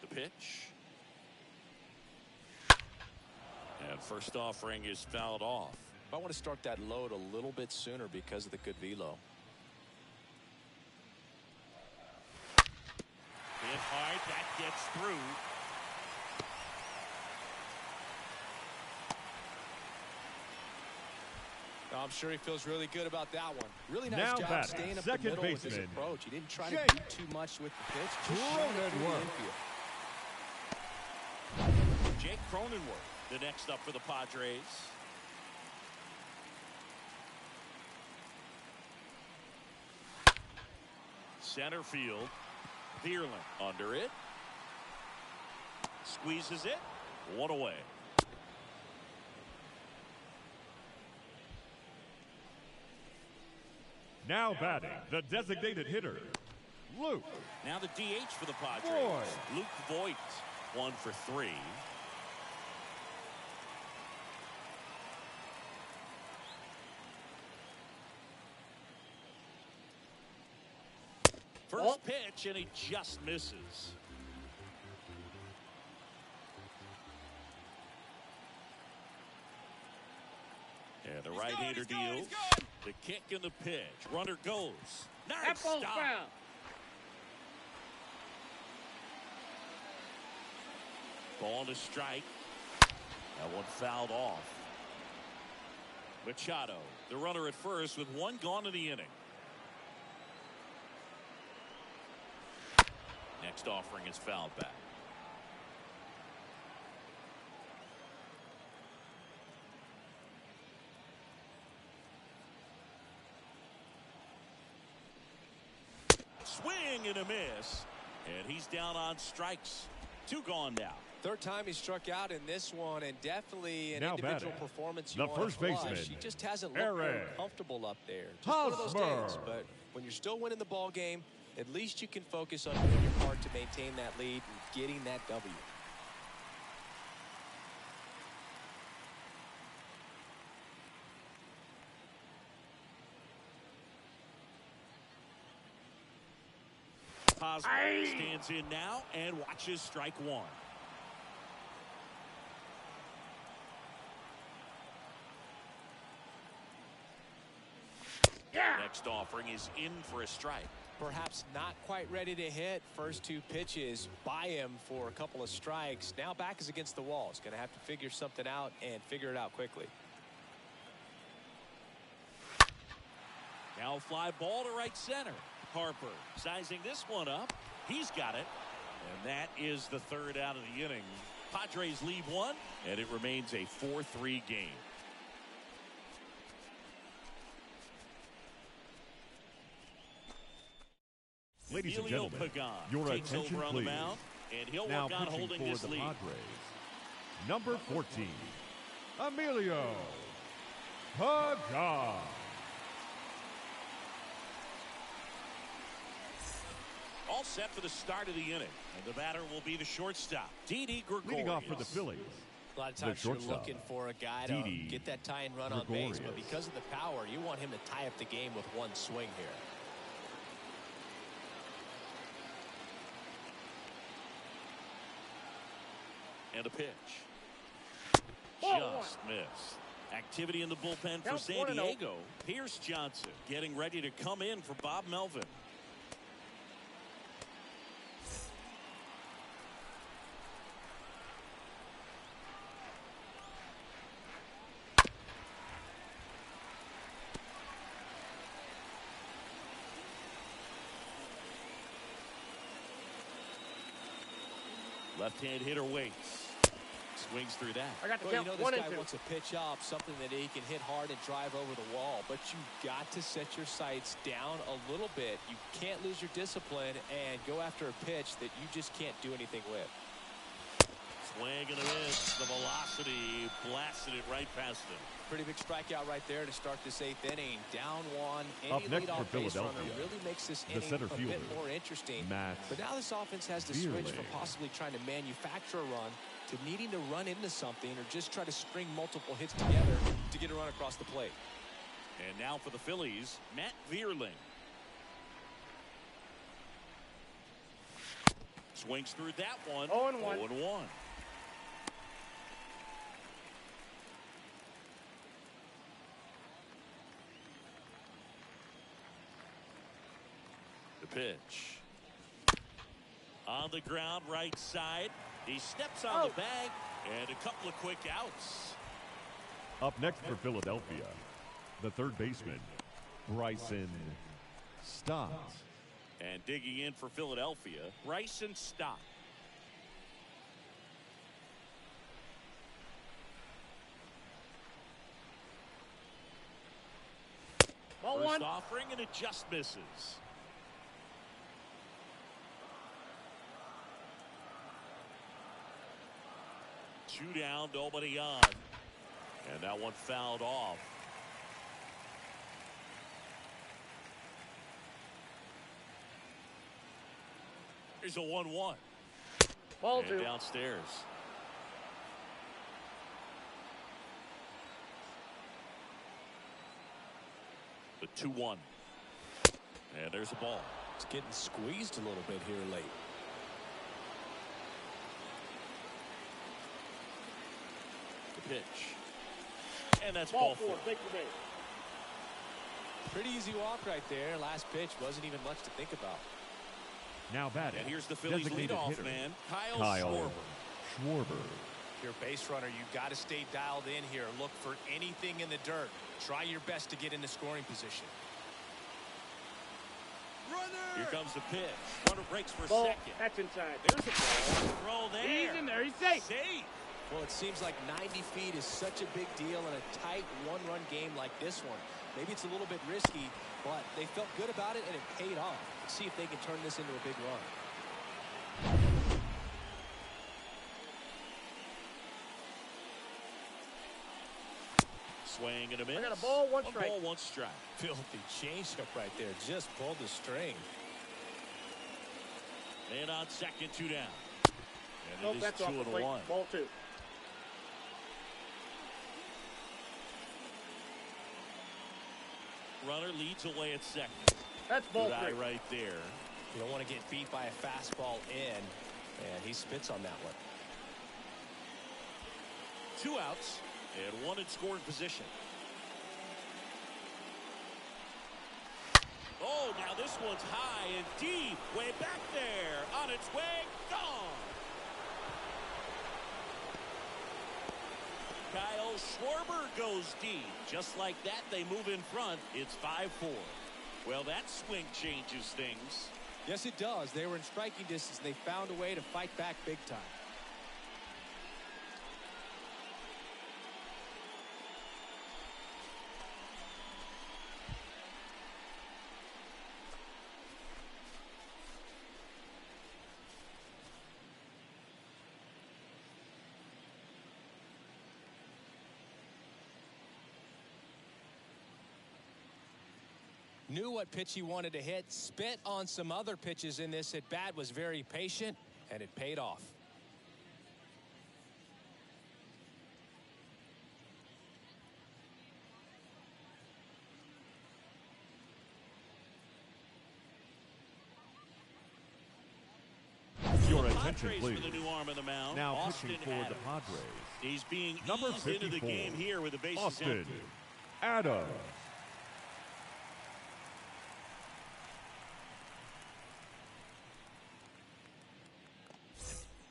The pitch. And first offering is fouled off. I want to start that load a little bit sooner because of the good velo. Hit hard, that gets through. I'm sure he feels really good about that one. Really nice Now job batting, staying up the second middle with his baseman, approach. He didn't try to do too much with the pitch. Just shot it through the infield. Jake Cronenworth, the next up for the Padres. Center field. Vierling under it. Squeezes it. One away. Now batting, the designated hitter, Luke. Now the DH for the Padres. Voit. Luke Voit, 1 for 3. First pitch, and he just misses. And the right-hander deals. The kick and the pitch. Runner goes. Nice stop. Ball to strike. That one fouled off. Machado, the runner at first with one gone in the inning. Next offering is fouled back. Swing and a miss. And he's down on strikes. 2 gone now. Third time he struck out in this one, and definitely an now individual batting, performance. the first baseman, he just hasn't looked very comfortable up there. Just one of those days. But when you're still winning the ball game, at least you can focus on doing your part to maintain that lead and getting that W. Hosmer stands in now and watches strike 1. Next offering is in for a strike. Perhaps not quite ready to hit. First 2 pitches by him for a couple of strikes. Now back is against the wall. He's going to have to figure something out and figure it out quickly. Now fly ball to right center. Harper sizing this one up. He's got it. And that is the 3rd out of the inning. Padres lead 1, and it remains a 4-3 game. Ladies and gentlemen, your attention over on please. The mound, and he'll Now work on pitching holding for this the lead. Padres, number 14, Emilio Pagan. All set for the start of the inning, and the batter will be the shortstop, Didi Gregorius. Leading off for the Phillies, a lot of times you're looking for a guy to get that tying run on base, but because of the power, you want him to tie up the game with one swing here. And a pitch. Just missed. Activity in the bullpen for San Diego. Pierce Johnson getting ready to come in for Bob Melvin. Left-hand hitter waits. Swings through that. I got to well, count this 1 guy and 2. wants to pitch up something that he can hit hard and drive over the wall, but you've got to set your sights down a little bit. You can't lose your discipline and go after a pitch that you just can't do anything with. Swing and a miss. The velocity blasted it right past him. Pretty big strikeout right there to start this 8th inning. Down 1. Up Any next leadoff for base runner Philadelphia, really makes this the inning center a fielder, bit more interesting. But now this offense has to switch from possibly trying to manufacture a run to needing to run into something or just try to string multiple hits together to get a run across the plate. And now for the Phillies, Matt Vierling. Swings through that one. 0-1. 0-1. pitch. On the ground, right side. He steps on the bag, and a couple of quick outs. Up next for Philadelphia, the third baseman, Bryson Stott. And digging in for Philadelphia, Bryson Stott. Ball First one. offering, and it just misses. Two down, nobody on. And that one fouled off. Here's a 1-1. Ball And two. downstairs. The 2-1. And there's a ball. It's getting squeezed a little bit here late. The pitch. And that's Ball ball four. four. Big for me. Pretty easy walk right there. Last pitch wasn't even much to think about. Now batting, And here's the Phillies designated leadoff hitter, man, Kyle Kyle Schwarber. Schwarber. Your base runner, you've got to stay dialed in here. Look for anything in the dirt. Try your best to get into scoring position. Here comes the pitch. Runner breaks for Ball. second. That's inside. There's a ball. Throw there. He's in there. He's safe. Safe. Well, it seems like 90 feet is such a big deal in a tight one-run game like this one. Maybe it's a little bit risky, but they felt good about it, and it paid off. Let's see if they can turn this into a big run. Swing and a miss. I got a ball, one strike. Ball, one strike. Filthy changeup right there. Just pulled the string. And on second, two down. And Nope, it is that's off the 2-1. plate. Ball two. Runner leads away at second. That's ball Good eye three. right there. You don't want to get beat by a fastball in, and he spits on that one. Two outs and one in scoring position. Oh, now this one's high and deep. Way back there. On its way. Gone. Kyle Schwarber goes deep. Just like that, they move in front. It's 5-4. Well, that swing changes things. Yes, it does. They were in striking distance. They found a way to fight back big time. Knew what pitch he wanted to hit, spit on some other pitches in this at bat, was very patient, and it paid off. Your The attention, Padres please. for the new arm of the mound. Now Austin pitching for Adams. the Padres, He's being number eased into the 54, game here with the bases Austin empty. Adams.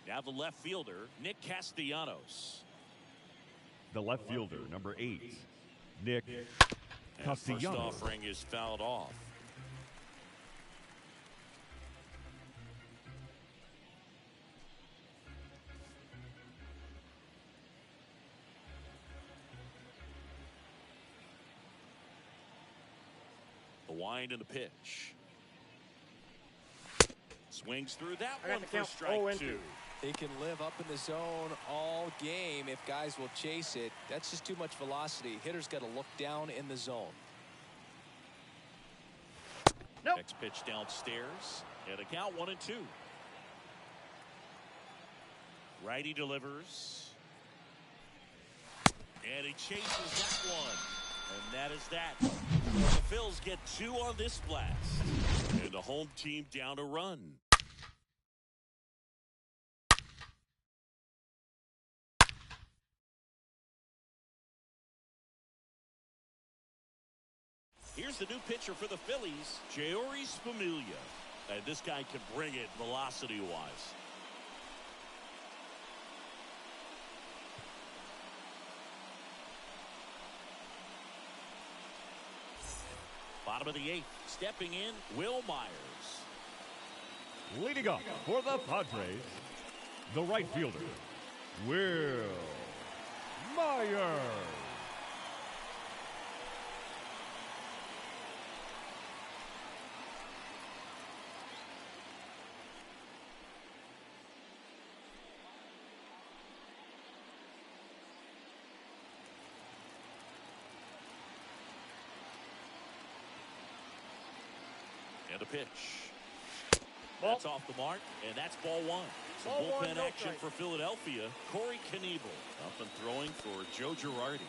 Now the left fielder, Nick Castellanos. The left fielder, number 8, Nick And first Castellanos. offering is fouled off. The wind and the pitch. Swings through that I got one the for count. strike 0-2. two. He can live up in the zone all game if guys will chase it. That's just too much velocity. Hitters got to look down in the zone. Nope. Next pitch downstairs. And a count 1-2. Righty delivers. And he chases that one. And that is that. The Phils get 2 on this blast. And the home team down a run. Here's the new pitcher for the Phillies, Jeurys Familia. And this guy can bring it velocity-wise. Bottom of the 8th. Stepping in, Will Myers. Leading up for the Padres, the right fielder, Will Myers. And a pitch. Ball. That's off the mark, and that's ball 1. Some Ball one, bullpen no action strike. for Philadelphia. Corey Knebel up and throwing for Joe Girardi.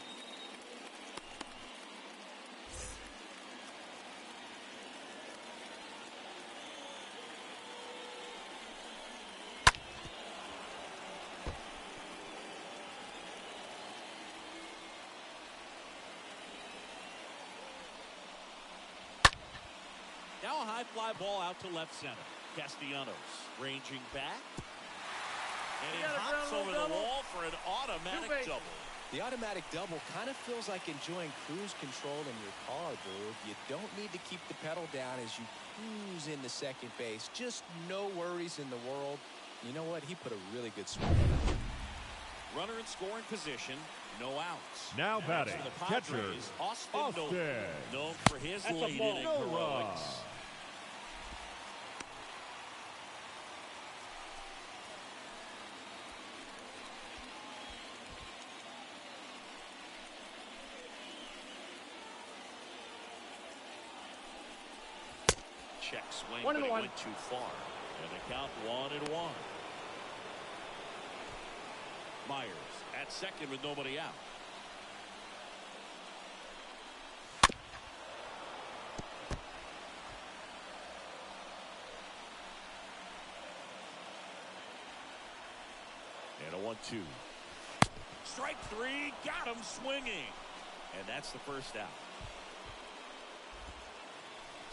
Now a high fly ball out to left center. Castellanos ranging back. And he got a hops ground over rule the double. wall for an automatic Two bases. double. The automatic double kind of feels like enjoying cruise control in your car, Boog. You don't need to keep the pedal down as you cruise into second base. Just no worries in the world. You know what? He put a really good swing on that. Runner in scoring position. No outs. Now And batting, for the catcher, Padres, Austin Austin. Nola, known for his That's a late ball. inning No heroics. run. Check swing, 1-1. but he went too far. And the count 1-1. Myers at second with nobody out. And a 1-2. Strike 3, got him swinging. And that's the first out.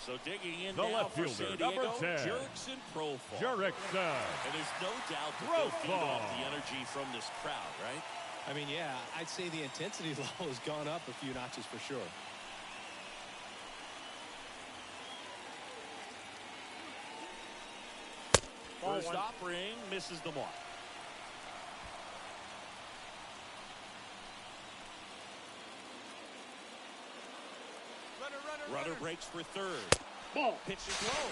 So digging in The now left for fielder, San Diego, number 10. Jurickson Profar. Jurickson. And there's no doubt that they'll feed Profar. off the energy from this crowd, right? I mean, yeah, I'd say the intensity level has gone up a few notches for sure. Ball First one. offering misses the mark. Runner breaks for third. Ball. Pitch is low.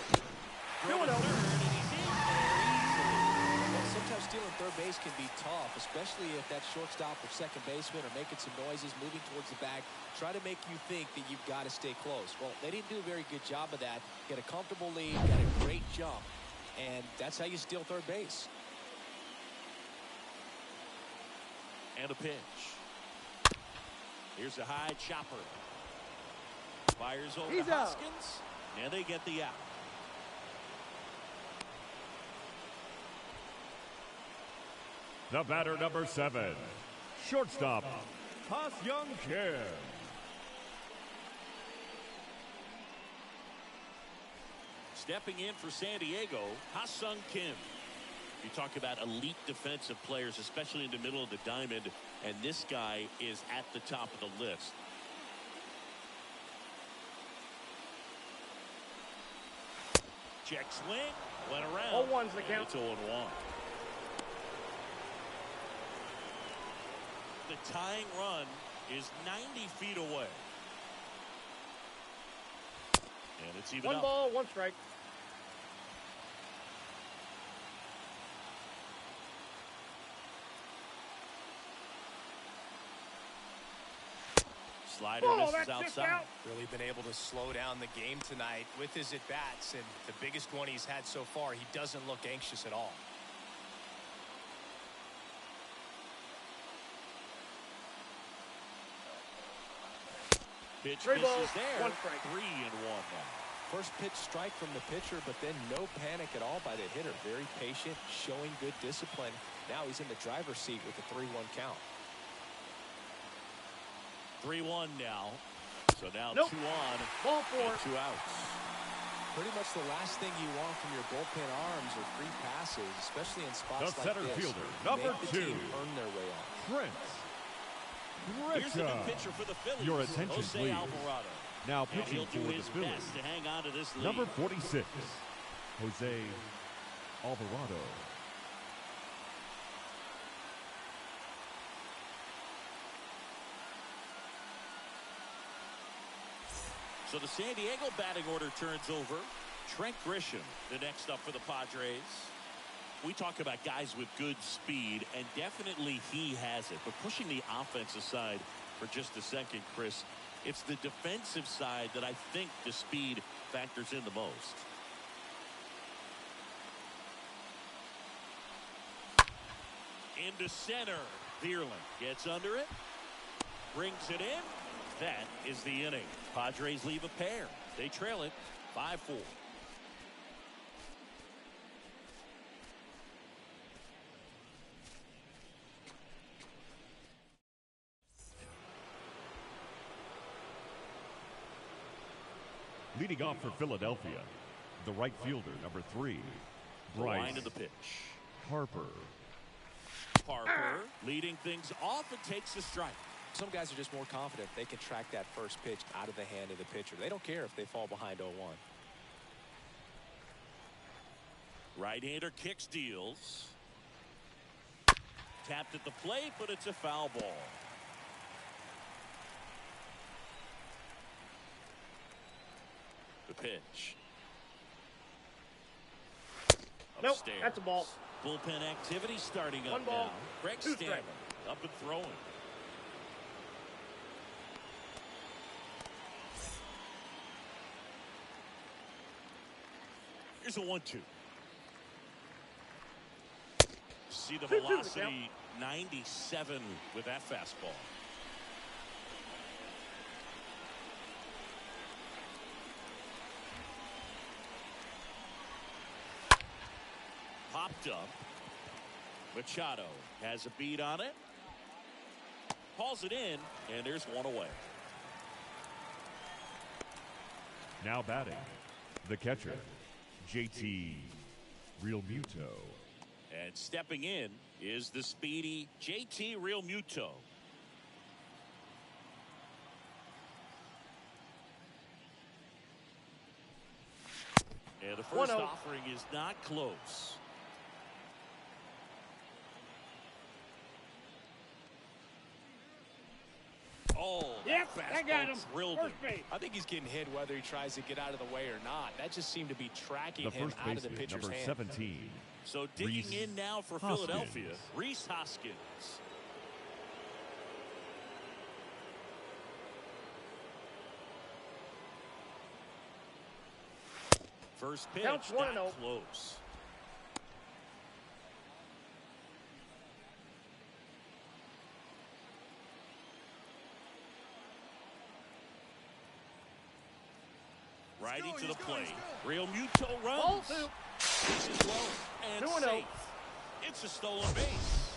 Throw to 2-0. third, and he's in there easily. Well, sometimes stealing third base can be tough, especially if that shortstop or second baseman are making some noises, moving towards the bag, try to make you think that you've got to stay close. Well, they didn't do a very good job of that. Get a comfortable lead, got a great jump, and that's how you steal third base. And a pitch. Here's a high chopper. Fires over He's to out. Hoskins, and they get the out. The batter, number 7, shortstop, Ha-Seong Kim. Stepping in for San Diego, Ha-Seong Kim. You talk about elite defensive players, especially in the middle of the diamond, and this guy is at the top of the list. Check swing, went around. 0-1's the and count. It's 0-1. The tying run is 90 feet away. And it's even One up. ball, one strike. Slider Oh, misses that's just outside. out. Really been able to slow down the game tonight with his at-bats, and the biggest one he's had so far, he doesn't look anxious at all. Pitch Three misses balls, there. one strike. 3-1 now. First pitch strike from the pitcher, but then no panic at all by the hitter. Very patient, showing good discipline. Now he's in the driver's seat with the 3-1 count. 3-1 now. So now Nope. 2 on Ball four. and 2 outs. Pretty much the last thing you want from your bullpen arms are free passes, especially in spots The like center this. fielder, number Make the 2, team earn their way on. Trent Here's the new Grisham. pitcher for the Phillies. Your attention, Jose please. Alvarado. Now And pitching he'll do for the his Phillies, best to hang on to this lead. number 46, Jose Alvarado. So the San Diego batting order turns over. Trent Grisham, the next up for the Padres. We talk about guys with good speed, and definitely he has it. But pushing the offense aside for just a second, Chris, it's the defensive side that I think the speed factors in the most. Into center. Vierling gets under it. Brings it in. That is the inning. Padres leave a pair. They trail it 5-4. Leading off for Philadelphia, the right fielder, number 3, The line Bryce of the pitch. Harper. Harper leading things off and takes a strike. Some guys are just more confident they can track that first pitch out of the hand of the pitcher. They don't care if they fall behind 0-1. Right-hander kicks, deals. Tapped at the plate, but it's a foul ball. The pitch. Nope, Upstairs. that's a ball. Bullpen activity starting One up ball, now. Greg 2 Stanley strikes. up and throwing. Here's a 1-2. See the 2-2 velocity 97 with that fastball. Popped up. Machado has a beat on it. Hauls it in, and there's one away. Now batting, the catcher, JT Realmuto. And stepping in is the speedy JT Realmuto. And the first 1-0. offering is not close. Oh, Yep, that got him. Drilled First him. base. I think he's getting hit whether he tries to get out of the way or not. That just seemed to be tracking The him first out of the baseman, pitcher's number hand. 17, So digging Rhys in now for Hoskins. Philadelphia, Rhys Hoskins. First pitch, Counts not 1-0. close. Righty to the plate. Realmuto Ball runs. 2. This is low and 2-0. safe. It's a stolen base.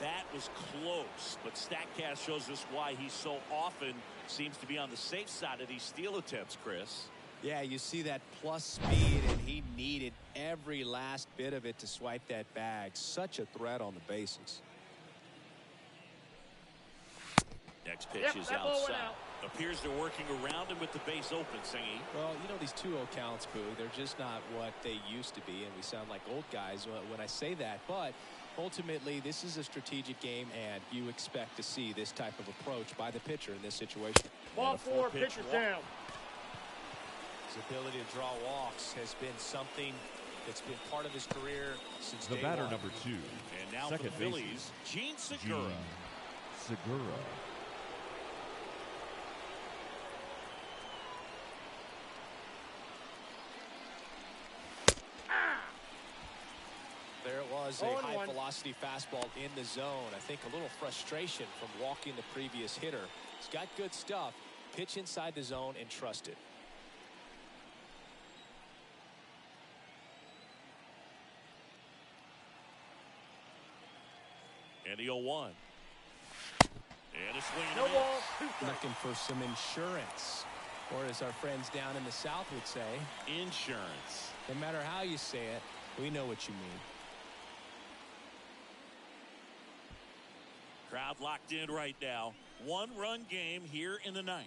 That was close, but StatCast shows us why he so often seems to be on the safe side of these steal attempts, Chris. Yeah, you see that plus speed, and he needed every last bit of it to swipe that bag. Such a threat on the bases. Next pitch Yep, is that ball went outside. out. Appears they're working around him with the base open, Singy. Well, you know, these 2-0 counts, Boo, they're just not what they used to be, and we sound like old guys when I say that. But ultimately, this is a strategic game, and you expect to see this type of approach by the pitcher in this situation. Ball And a 4, four-pitch pitcher's walk. down. His ability to draw walks has been something that's been part of his career since The day batter, one. number 2, And now second for the Phillies, Gene Segura. Gene Segura. There it was, a 0-1. high-velocity fastball in the zone. I think a little frustration from walking the previous hitter. He's got good stuff. Pitch inside the zone and trust it. And the 0-1. And a swing and No a miss. ball, 2 strikes. Looking for some insurance. Or as our friends down in the South would say, insurance. No matter how you say it, we know what you mean. Crowd locked in right now. 1-run game here in the 9th.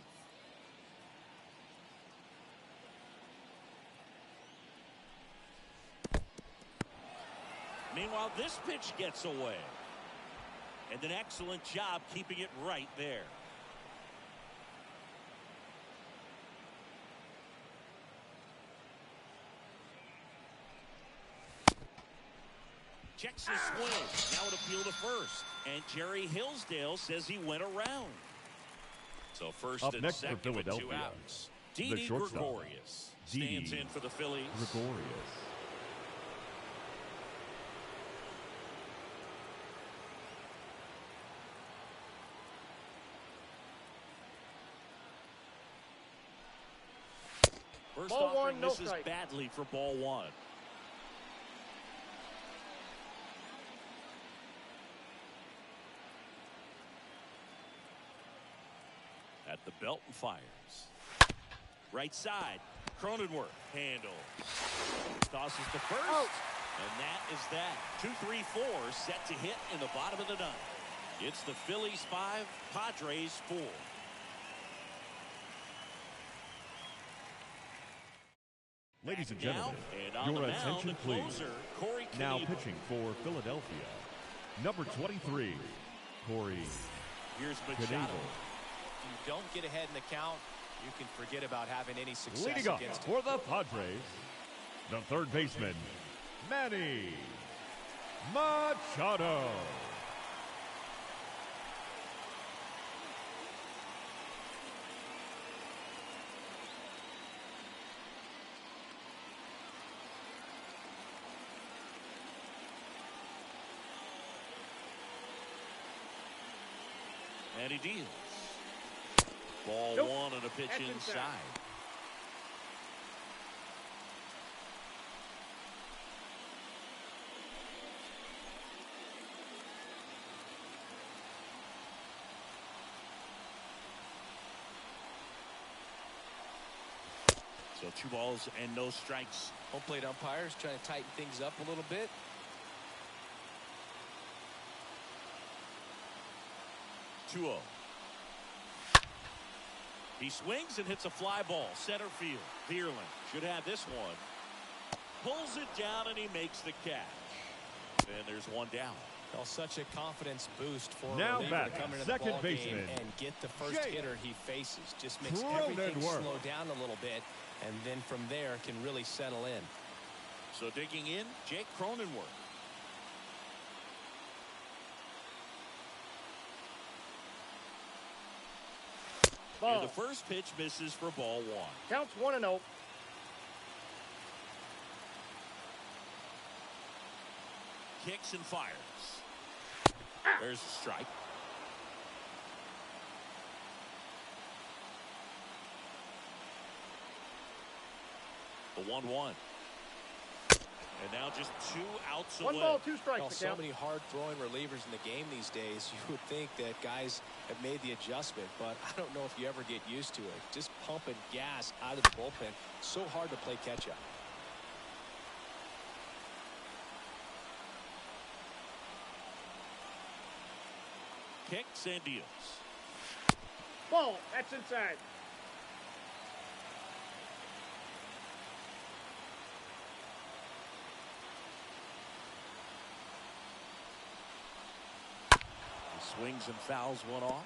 Meanwhile, this pitch gets away. And an excellent job keeping it right there. Checks his swing. Now an appeal to first. And Jerry Hillsdale says he went around. So first Up and next for second with 2 Philadelphia, outs. the Didi shortstop, Gregorius stands Didi in for the Phillies. Gregorius. First Ball offering one, no misses strike. badly for ball 1. At the belt and fires. Right side. Cronenworth handle. Tosses to first. Out. And that is that. 2-3-4 set to hit in the bottom of the 9th. It's the Phillies 5, Padres 4. Ladies and Now, gentlemen, and on your the mound, attention the please. closer, Corey Now Knebel. pitching for Philadelphia, number 23, Corey Here's Knebel. Machado. If you don't get ahead in the count, you can forget about having any success Leading up against it. for the Padres, the third baseman, Manny Machado. And he deals. Ball Nope. 1 and a pitch That's inside. inside. So 2 balls and no strikes. Home plate umpires trying to tighten things up a little bit. 2-0. He swings and hits a fly ball. Center field. Vierling should have this one. Pulls it down and he makes the catch. And there's 1 down. Well, such a confidence boost for Now a reliever back, to come into second the ball game baseman, and get the first Jake hitter he faces. Just makes everything Cronenworth. slow down a little bit, and then from there can really settle in. So digging in, Jake Cronenworth. Ball. And the first pitch misses for ball 1. Counts 1-0. Kicks and fires. There's a strike. The 1-1. And now just 2 outs away. 1 ball, 2 strikes. Well, The so count. many hard-throwing relievers in the game these days. You would think that guys have made the adjustment, but I don't know if you ever get used to it. Just pumping gas out of the bullpen. So hard to play catch-up. Kicks and deals. Ball. That's inside. He swings and fouls one off.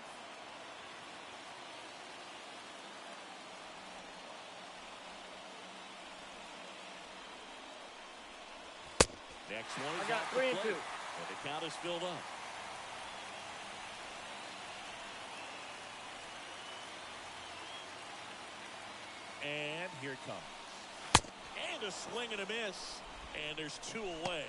Next one is I got off 3 the and 2. plate, and the count is filled up. And here it comes. And a swing and a miss. And there's 2 away.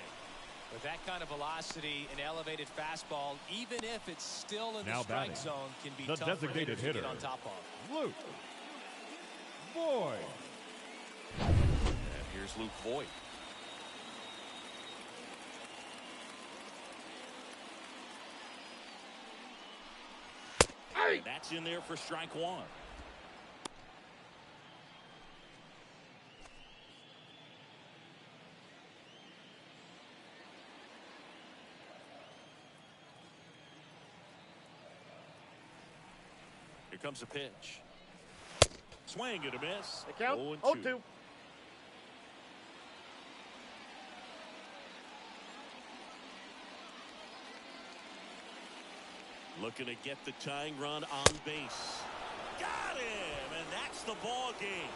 With that kind of velocity, an elevated fastball, even if it's still in Now the strike batting, zone, can be the tough for designated hitters to hitter, get on top of. Luke Voigt. And here's Luke Voigt. And that's in there for strike 1. Here comes a pitch. Swing and a miss. The count, 0-2. 0-2. Looking to get the tying run on base. Got him, and that's the ball game.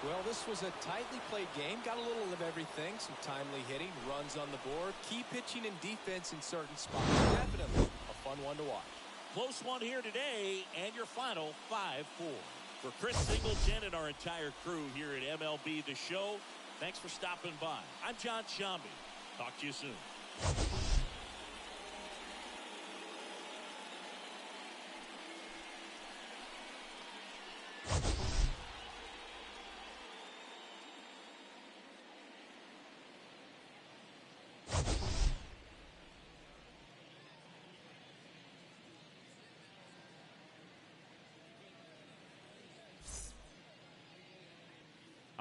Well, this was a tightly played game. Got a little of everything. Some timely hitting, runs on the board, key pitching and defense in certain spots. Definitely a fun one to watch. Close one here today, and your final 5-4. For Chris Singleton and our entire crew here at MLB The Show, thanks for stopping by. I'm John Shambi. Talk to you soon.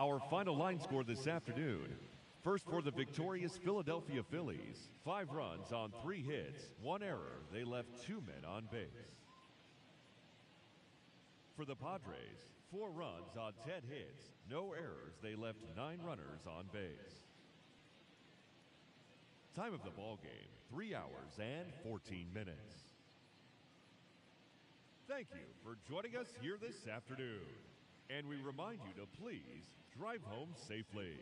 Our final line score this afternoon. First for the victorious Philadelphia Phillies. 5 runs on 3 hits, 1 error. They left 2 men on base. For the Padres, 4 runs on 10 hits, no errors. They left 9 runners on base. Time of the ball game, 3 hours and 14 minutes. Thank you for joining us here this afternoon. And we remind you to please drive home safely.